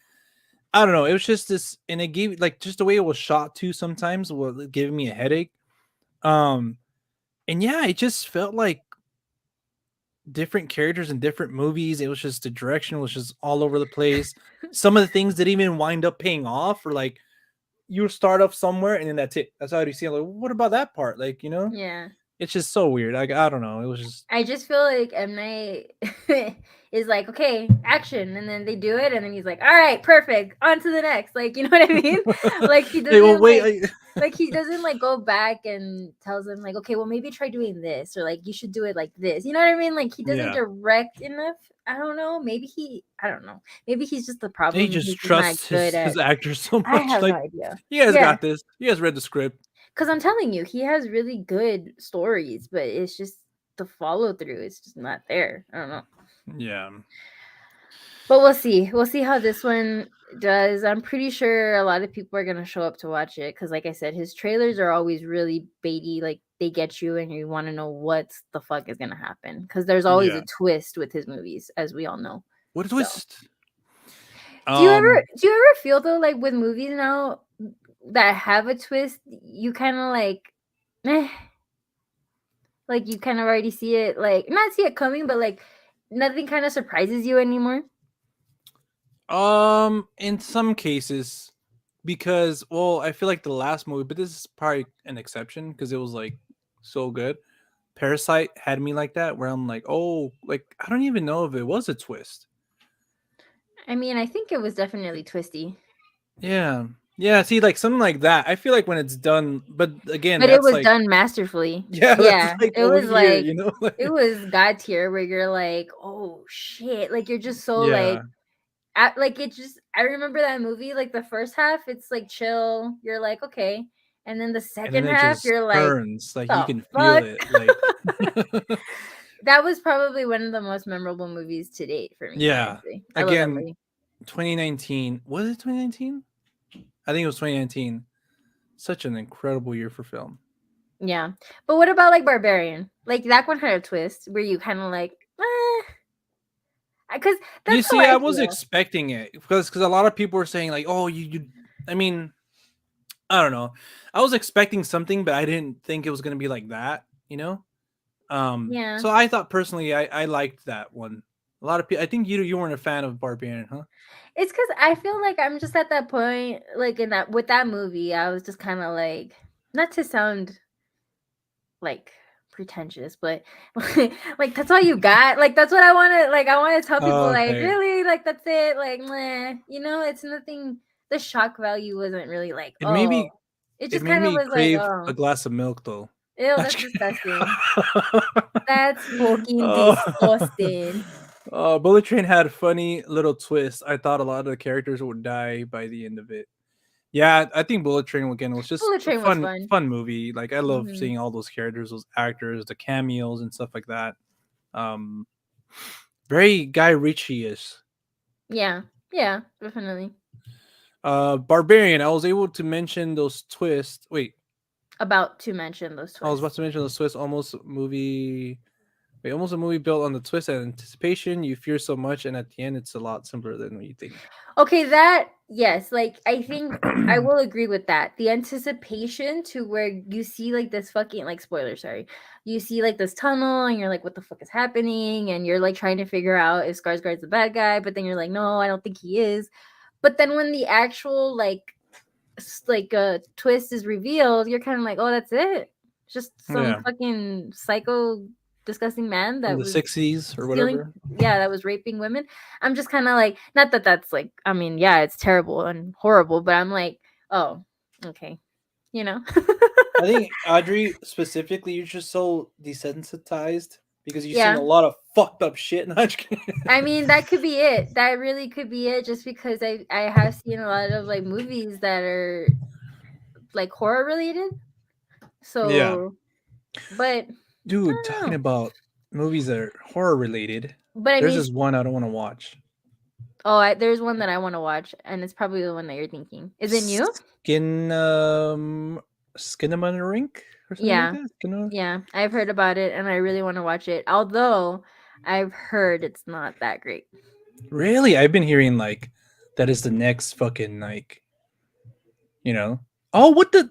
I don't know. It was just this, and it gave like just the way it was shot too. Sometimes was giving me a headache. Um, and yeah, it just felt like different characters in different movies. It was just the direction was just all over the place. Some of the things that even wind up paying off, or like you start off somewhere and then that's it. That's how you see it. Like, what about that part? Like, Yeah. it's just so weird. Like, I don't know. It was just I just feel like M Night is like, okay, action, and then they do it, and then he's like, all right, perfect, on to the next. Like, you know what I mean? Like he hey, well, doesn't wait. like he doesn't like go back and tells them like, okay, well maybe try doing this, or like you should do it like this. You know what I mean? Like he doesn't Yeah, direct enough. I don't know. I don't know. Maybe he's just the he problem. just He's just not trusts good his at. actors so I much. have no Like, idea. you guys Yeah, got this. You guys read the script. because I'm telling you, he has really good stories, but it's just the follow through is just not there. I don't know. Yeah, But we'll see. We'll see how this one does. I'm pretty sure a lot of people are gonna show up to watch it because, like I said, his trailers are always really baity. Like they get you, and you want to know what the fuck is gonna happen because there's always yeah. a twist with his movies, as we all know. What a So, twist. do you ever Um, do you ever feel though, like with movies now that have a twist, you kind of like, eh, like you kind of already see it, like not see it coming, but like nothing kind of surprises you anymore. in some cases, because well, I feel like the last movie, but this is probably an exception because it was like so good. Parasite had me like that, where I'm like, oh, like I don't even know if it was a twist. I mean, I think it was definitely twisty. Yeah, yeah. See, like something like that. I feel like when it's done, but again, But it that's was like, done masterfully. yeah, that's Yeah, like it over was here, like it like, was God tier where you're like, "Oh shit." Like you're just so yeah. like like it just I remember that movie like the first half it's like chill. You're like, "Okay." And then the And then second it half just you're like, turns, like you "The can feel fuck?" it, like, That was probably one of the most memorable movies to date for me, yeah. honestly. I love that Again, movie. 2019, was it 2019? I think it was 2019. Such an incredible year for film. Yeah. But what about like Barbarian? Like that one had a twist where you kind of like, because You that's how see, I I was feel. expecting it because a lot of people were saying like, "Oh, you." I mean, I don't know. I was expecting something, but I didn't think it was gonna be like that. Yeah. So I thought personally, I liked that one. A lot of people. I think you weren't a fan of Barbarian, huh? It's because I feel like I'm just at that point, like in that movie, I was just kind of like, not to sound like pretentious, but like that's all you got. Like that's what I want to like. I want to tell people Oh, like okay. really like that's it. Like meh. You know, it's nothing. The shock value wasn't really like It made oh. me It it just made kind of me was like crave a oh glass of milk though. ew Not that's just disgusting. kidding. That's fucking Oh. disgusting. Bullet Train had a funny little twist. I thought a lot of the characters would die by the end of it. Yeah, I think Bullet Train again was just Bullet a Train was fun, fun. fun movie. Like I love Hmm. seeing all those characters, those actors, the cameos and stuff like that. Um, very Guy Ritchie-ish. Yeah, yeah, definitely. Barbarian. I was able to mention those twists. Wait, About to mention those I was about twists. to mention those twists. Almost movie. Wait, almost a movie built on the twist and anticipation. You fear so much, and at the end, it's a lot simpler than what you think. Okay, that yes, like I think I will agree with that. The anticipation to where you see like this fucking like spoiler, sorry. You see like this tunnel and you're like, what the fuck is happening? And you're like trying to figure out if Skarsgård's the bad guy, but then you're like, no, I don't think he is. But then when the actual twist is revealed, you're kind of like, oh, that's it. Just some Yeah, fucking psycho disgusting man from that the was '60s or stealing, whatever. yeah, that was raping women. I'm just kind of like, not that that's like, I mean, yeah, it's terrible and horrible, but I'm like, oh, okay, you know. I think Audrey specifically, you're just so desensitized because you've seen Yeah, a lot of fucked up shit. Not just kidding. I mean that could be it. That really could be it. Just because I have seen a lot of like movies that are like horror related. Yeah, So, but I dude, don't talking know. about movies that are horror related, But I there's mean, this one I don't want to watch. there's one that I want to watch, and it's probably the one that you're thinking. Is it new? Skin, Rink or something like Yeah, that. Skin, yeah, I've heard about it, and I really want to watch it. Although I've heard it's not that great. really, I've been hearing like that is the next fucking like, you know. Oh, what the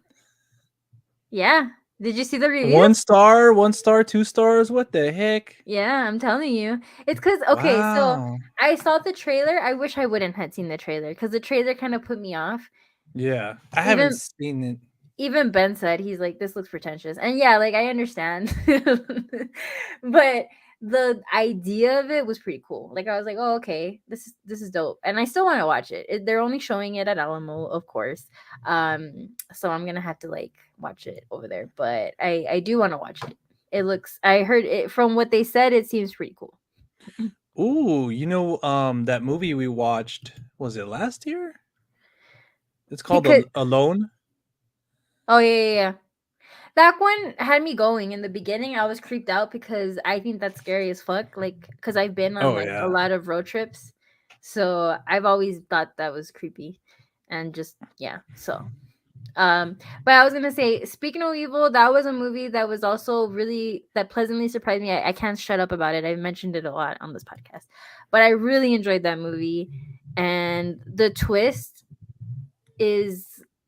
Yeah, did you see the one reviews? star, 1 star, 2 stars? What the heck? Yeah, I'm telling you, it's because okay, so Wow. I saw the trailer. I wish I wouldn't had seen the trailer because the trailer kind of put me off. Yeah, I haven't Even seen it. even Ben said he's like, this looks pretentious. And yeah, like I understand. But the idea of it was pretty cool. Like I was like, oh, okay, this is dope. And I still want to watch it. They're only showing it at Alamo, of course. So I'm gonna have to like watch it over there. But I do want to watch it. It looks I heard it from what they said, it seems pretty cool. Ooh, that movie we watched, was it last year? It's called Because Alone. oh yeah. That one had me going in the beginning. I was creeped out because I think that's scary as fuck. Like, because I've been on Oh like a yeah. lot of road trips, so I've always thought that was creepy, and just yeah. So, but I was gonna say, speaking of evil, that was a movie that was also really that pleasantly surprised me. I can't shut up about it. I've mentioned it a lot on this podcast, but I really enjoyed that movie, and the twist is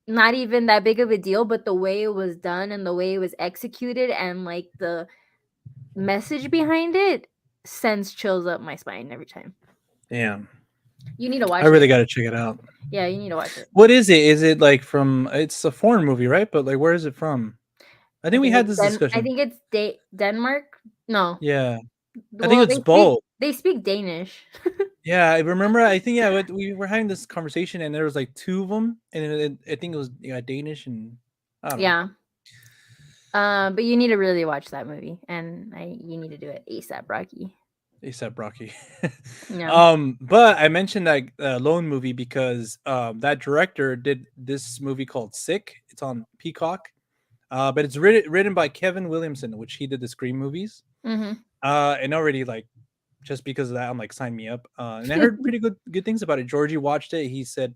not even that big of a deal, but the way it was done and the way it was executed and like the message behind it sends chills up my spine every time. Damn. You need to I watch really it. got to check it out. Yeah, you need to watch it. What is it? Is it like from? It's a foreign movie, right? But like, where is it from? I I think we think had it's this discussion. Denmark. No, Yeah, I think well it's both. they speak Danish. Yeah, I remember. I think yeah, we were having this conversation, and there was like two of them, and I think it was Danish and I don't know. Yeah. But you need to really watch that movie, and you need to do it ASAP, Rocky. ASAP Rocky. Yeah. But I mentioned that Lone movie because that director did this movie called Sick. It's on Peacock. But it's written by Kevin Williamson, which he did the Scream movies. Mm-hmm. And already like just because of that, I'm like, sign me up. And I heard pretty good things about it. Georgie watched it. He said,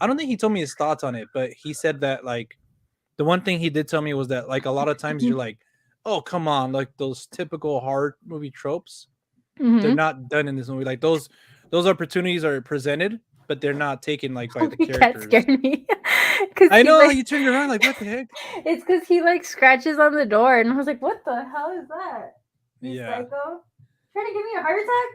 I don't think he told me his thoughts on it, but he said that like the one thing he did tell me was that like a lot of times you're like, oh come on, like those typical horror movie tropes, they're Mm-hmm. not done in this movie. Like those opportunities are presented, but they're not taken like by Oh the my cat characters. scared me because I he know like you turned around like what the heck? it's because he like scratches on the door, and I was like, "What the hell is that? You Yeah. psycho! Trying to give me a heart attack?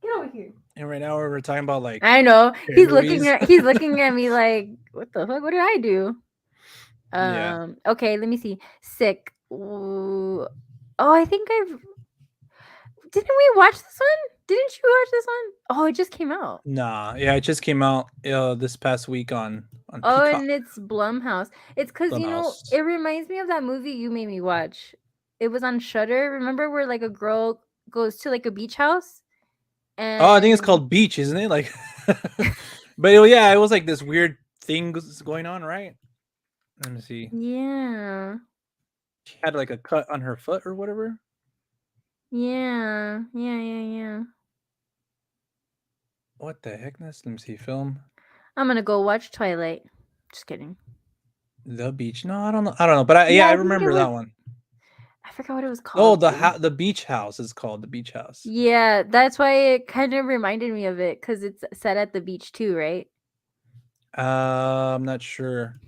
Get over here!" And right now we're talking about like I know scary movies. he's looking at me like, "What the fuck? What did I do?" Yeah. Okay, let me see. Sick. Ooh. Oh, I think I've. Didn't we watch this one? Didn't you watch this one? Oh, it just came out. Nah, yeah, it just came out this past week on Oh, Peacock. and it's Blumhouse. It's because Blumhouse. it reminds me of that movie you made me watch. It was on Shutter. Remember where like a girl goes to like a beach house Oh, I think it's and called Beach, isn't it? Like, but yeah, it was like this weird thing going on, right? Let me see. yeah, She had like a cut on her foot or whatever. yeah. What the heck? Let me see. Film I'm gonna go watch Twilight. Just kidding. The Beach. No, I don't know. I don't know. But Yeah, I I think it remember was. that one. I forgot what it was Oh, called too. the Beach House is called the Beach House. Yeah, that's why it kind of reminded me of it because it's set at the beach too, right? I'm not sure.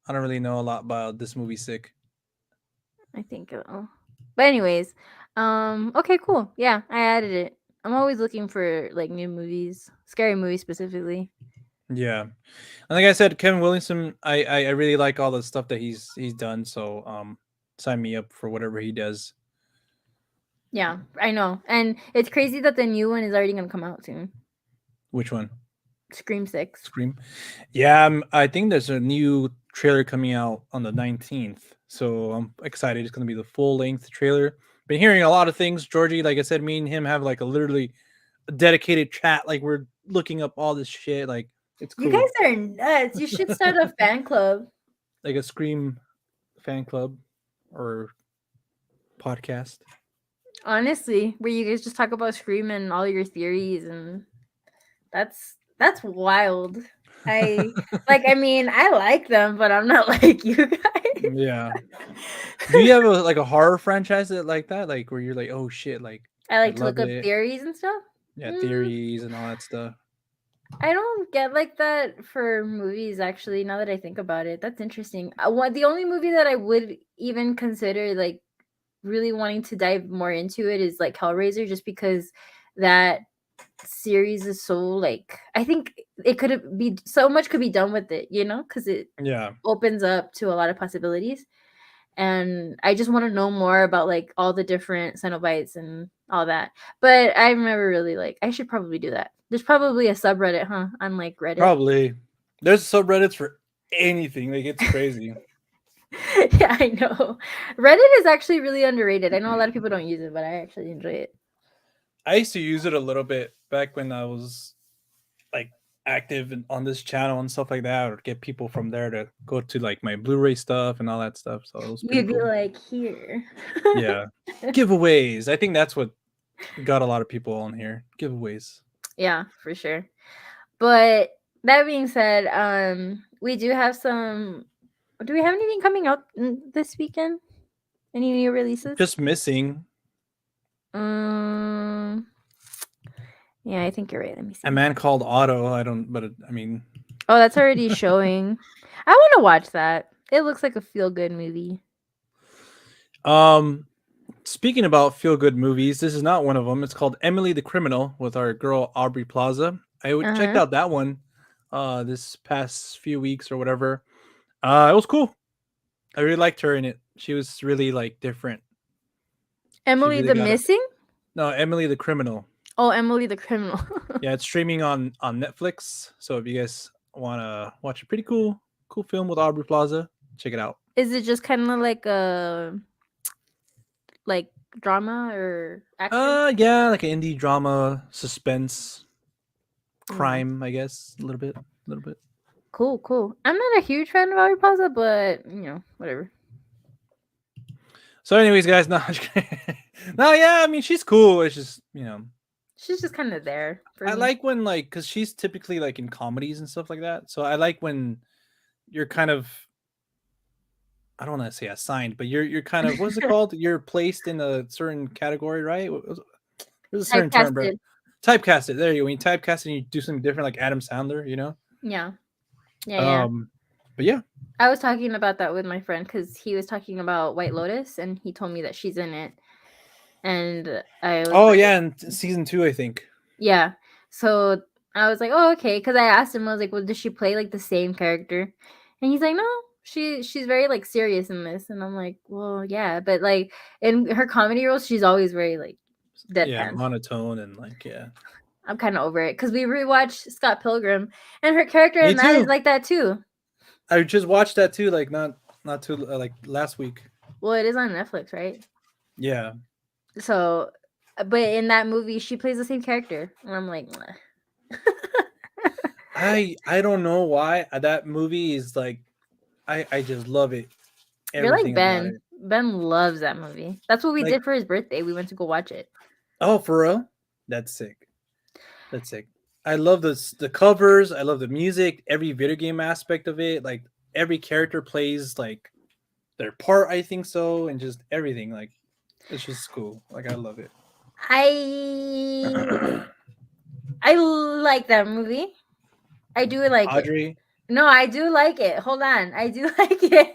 I don't really know a lot about this movie. Sick. I think. But anyways, okay, cool. Yeah, I added it. I'm always looking for like new movies, scary movies specifically. Yeah, and like I said, Kevin Williamson. I really like all the stuff that he's done. So sign me up for whatever he does. Yeah, I know, and it's crazy that the new one is already gonna come out soon. Which one? Scream 6. Scream. Yeah, I think there's a new trailer coming out on the 19th, so I'm excited. It's gonna be the full length trailer. Been hearing a lot of things, Georgie. Like I said, me and him have like a literally a dedicated chat. Like we're looking up all this shit. Like it's You guys cool. are nuts. You should start a fan club. Like a Scream fan club or podcast. Honestly, where you guys just talk about Scream and all your theories, and that's wild. I I mean, I like them, but I'm not like you guys. Yeah. Do you have like a horror franchise that like that? Like where you're like, oh shit, like I I like to look love up it. theories and stuff. Yeah, Mm, theories and all that stuff. I don't get like that for movies. Actually, now that I think about it, that's interesting. The only movie that I would even consider like really wanting to dive more into it is like Hellraiser, just because that series is so like I think it could be so much could be done with it, because it Yeah. opens up to a lot of possibilities. And I just want to know more about like all the different Cenobites and all that. But I've never really like I should probably do that. There's probably a subreddit, huh? On like Reddit. Probably. There's subreddits for anything. Like it's crazy. Yeah, I know. Reddit is actually really underrated. I know a lot of people don't use it, but I actually enjoy it. I used to use it a little bit back when I was like active on this channel and stuff like that, or get people from there to go to like my Blu-ray stuff and all that stuff. So it was pretty You'd be cool. like, here. Yeah. Giveaways. I think that's what got a lot of people on here. Giveaways. Yeah, for sure. But that being said, we do have some. Do we have anything coming out this weekend? Any new releases? Just missing Um, yeah, I think you're right. Let me A see. Man Called Otto. I don't, but I mean, Oh, that's already showing. I want to watch that. It looks like a feel good movie. um, speaking about feel good movies, this is not one of them. It's called Emily the Criminal with our girl Aubrey Plaza. Uh Checked huh. out that one this past few weeks or whatever. It was cool. I really liked her in it. She was really like different. She Emily really the got it. Missing? No, Emily the Criminal. Oh, Emily the Criminal. Yeah, it's streaming on Netflix. So if you guys want to watch a pretty cool film with Aubrey Plaza, check it out. Is it just kind of like a like drama or action? Yeah, like an indie drama, suspense, Hmm. crime, I guess, a little bit, a little bit. Cool, cool. I'm not a huge fan of Aubrey Plaza, but whatever. So, anyways, guys, no, no, yeah, I mean, she's cool. It's just, She's just kind of there for I me. like when like, cause she's typically like in comedies and stuff like that. So I like when you're kind of, I don't want to say assigned, but you're kind of, what's it called? You're placed in a certain category, right? There's a certain term, bro. Typecasted. Typecasted. There you go. When you typecast and you do something different, like Adam Sandler. Yeah. Yeah. Um, but yeah. I was talking about that with my friend because he was talking about White Lotus and he told me that she's in it. And I was Oh like, yeah, and season 2, I think. yeah. So I was like, oh, okay. Because I asked him, I was like, well, does she play like the same character? And he's like, no, she's very like serious in this, and I'm like, well, yeah, but like in her comedy roles, she's always very like Yeah, deadpan. monotone and like yeah. I'm kind of over it because we rewatched Scott Pilgrim, and her character Me in that is too. like that too. I just watched that too, like not too like last week. Well, it is on Netflix, right? Yeah, So, but in that movie, she plays the same character, and I'm like, I don't know why that movie is like I just love it. you're like Everything about Ben. it. Ben loves that movie. That's what we Like did for his birthday. We went to go watch it. oh, for real? That's sick. That's sick. I love the covers. I love the music. Every video game aspect of it. Like every character plays like their part. I think so, and just everything. Like it's just cool. Like I love it. I I like that movie. I do like it. Audrey. No, I do like it. Hold on, I do like it.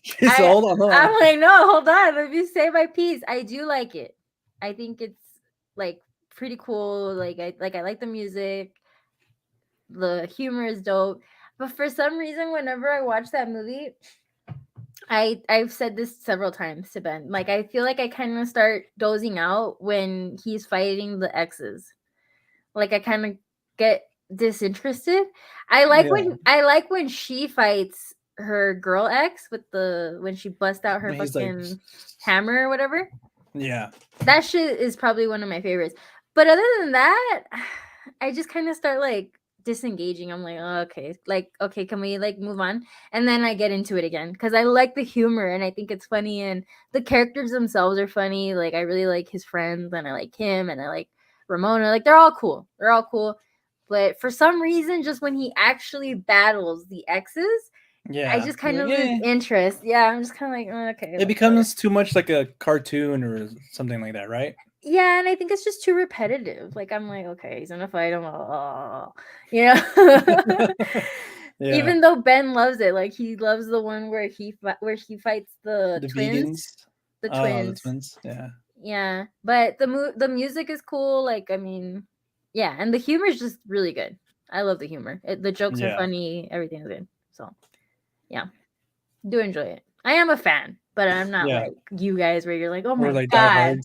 Just I hold on. I'm like, no, hold on. Let me say my piece. I do like it. I think it's like pretty cool. I like the music. The humor is dope. But for some reason, whenever I watch that movie, I've said this several times to Ben. Like I feel like I kind of start dozing out when he's fighting the exes. Like I kind of get disinterested. Yeah. I like when she fights her girl ex with the when she busts out her When he's like, fucking hammer or whatever. yeah, That shit is probably one of my favorites. But other than that, I just kind of start like disengaging. I'm like, oh, okay, like okay, can we like move on? And then I get into it again because I like the humor and I think it's funny and the characters themselves are funny. Like I really like his friends and I like him and I like Ramona. Like they're all cool. They're all cool. But for some reason, just when he actually battles the exes, I yeah. just You're kind like, of lose eh. interest. Yeah, I'm just kind of like, oh, okay, It whatever. becomes too much like a cartoon or something like that, right? Yeah, and I think it's just too repetitive. Like I'm like, okay, he's gonna fight him. Oh, you know. Yeah. Even though Ben loves it, like he loves the one where where he fights the The twins, vegans. the Oh, the twins. twins. Yeah. Yeah, but the music is cool. Like I mean, yeah, and the humor is just really good. I love the humor. The jokes are Yeah. funny. Everything's good. So yeah, do enjoy it. I am a fan, but I'm not Yeah. like you guys where you're like, oh Or my like Die god. Hard.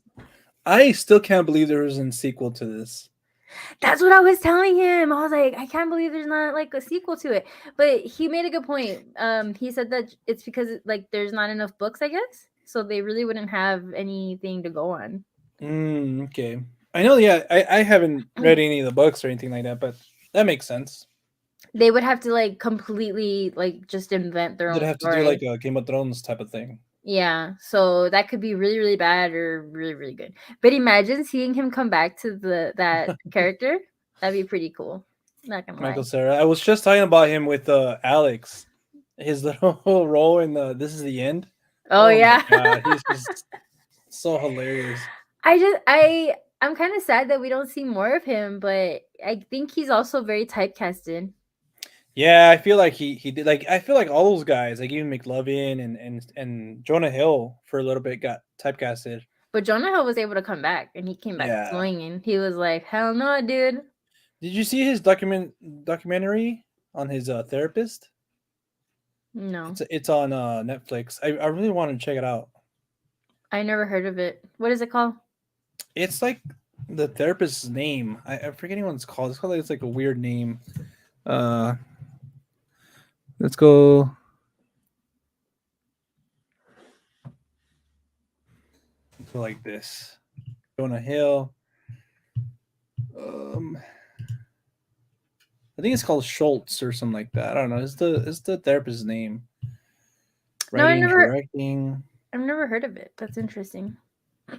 I still can't believe there was a sequel to this. That's what I was telling him. I was like, I can't believe there's not like a sequel to it. But he made a good point. He said that it's because like there's not enough books, I guess. So they really wouldn't have anything to go on. Okay. I know, yeah, I haven't read any of the books or anything like that, but that makes sense. They would have to like completely like just invent their They'd own have to do like story. a Game of Thrones type of thing. Yeah, so that could be really, really bad or really, really good. But imagine seeing him come back to the that character. That'd be pretty cool. Not gonna lie. Michael Cera. I was just talking about him with Alex. His little role in the This Is the End. Oh Oh my yeah. god, he's just so hilarious. I'm kind of sad that we don't see more of him, but I think he's also very typecasted. Yeah, I feel like he did like I feel like all those guys, like even McLovin and Jonah Hill for a little bit got typecasted. But Jonah Hill was able to come back, and he came back Yeah. swinging. He was like, "Hell no, dude." Did you see his documentary on his therapist? No, It's on Netflix. I really want to check it out. I never heard of it. What is it called? It's like the therapist's name. I'm forgetting what it's called. It's called like, it's like a weird name. Uh, let's go. Go like this. Jonah Hill. Um, I think it's called Schultz or something like that. I don't know. It's the therapist's name. No, Writing, directing. I've never heard of it. That's interesting.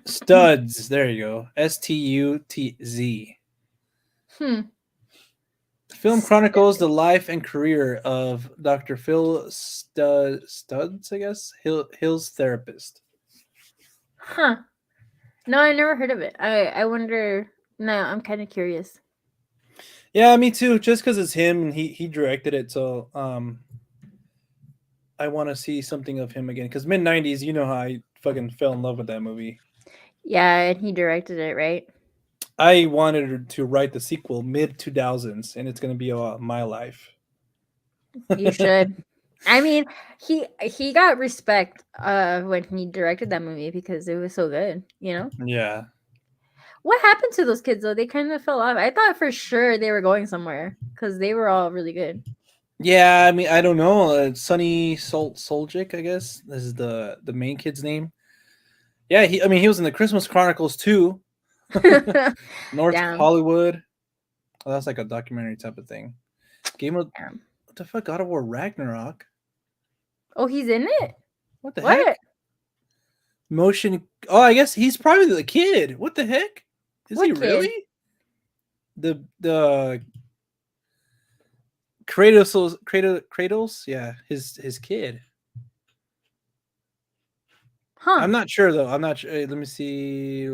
Studs. There you go. Stutz. Hmm. The film chronicles the life and career of Dr. Phil Studs, I guess, Hill's therapist. Huh. No, I never heard of it. I wonder. No, I'm kind of curious. Yeah, me too. Just because it's him and he directed it, so I want to see something of him again. Because mid-90s, you know how I fucking fell in love with that movie. Yeah, and he directed it, right? I wanted to write the sequel mid 2000s, and it's gonna be about my life. You should. I mean, he got respect when he directed that movie because it was so good, you know? Yeah. What happened to those kids though? They kind of fell off. I thought for sure they were going somewhere cuz they were all really good. Yeah, I mean, I don't know. Sonny Soljic, I guess. This is the main kid's name. Yeah, I mean, he was in the Christmas Chronicles too. North of Damn. Hollywood. Oh, that's like a documentary type of thing. Game of Damn. what the fuck? God of War Ragnarok. Oh, he's in it? What the What? heck? Motion. Oh, I guess he's probably the kid. What the heck? Is he What really? kid? The Kratos. Yeah, his kid. I'm Huh. not sure though. I'm not sure. Let me see.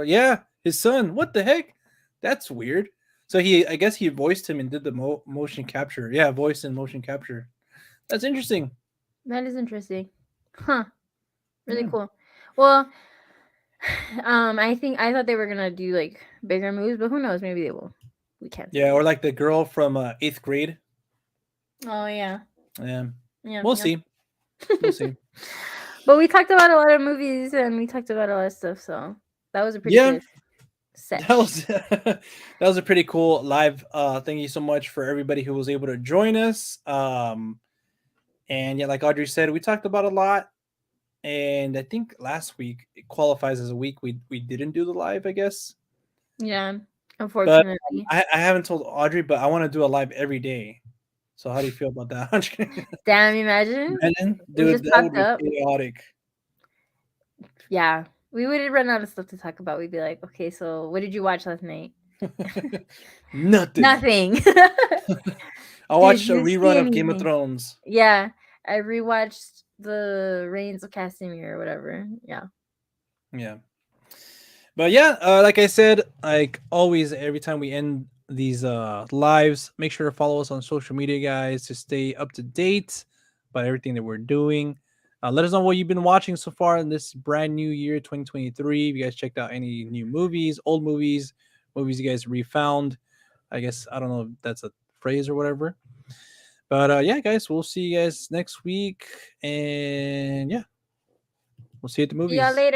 Yeah, his son. What the heck? That's weird. So I guess he voiced him and did the motion capture. Yeah, voice and motion capture. That's interesting. That is interesting. Huh. Really Yeah. cool. Well, I thought they were gonna do like bigger moves, but who knows? Maybe they will. We can't Yeah, say. or like the girl from eighth grade. Oh yeah, Yeah, yeah, we'll yeah. see. We'll see. But we talked about a lot of movies and we talked about a lot of stuff, so that was a pretty Yeah, good that sesh. was that was a pretty cool live. Thank you so much for everybody who was able to join us. And yeah, like Audrey said, we talked about a lot. And I think last week it qualifies as a week we didn't do the live, I guess. Yeah, But unfortunately. I haven't told Audrey, but I want to do a live every day. So how do you feel about that? I'm just kidding. Damn, imagine Imagine, we dude, just that would popped be up. chaotic. Yeah, we would run out of stuff to talk about. We'd be like, okay, so what did you watch last night? Nothing. Nothing. I Did watched a you see rerun of Game of anything? Thrones. Yeah, I rewatched the Reigns of Castamere or whatever. Yeah. Yeah. But yeah, like I said, like always, every time we end these lives, make sure to follow us on social media, guys, to stay up to date about everything that we're doing. Let us know what you've been watching so far in this brand new year, 2023. If you guys checked out any new movies, old movies, movies you guys refound. I guess I don't know if that's a phrase or whatever. But yeah, guys, we'll see you guys next week, and yeah, we'll see you at the See y'all movies. later.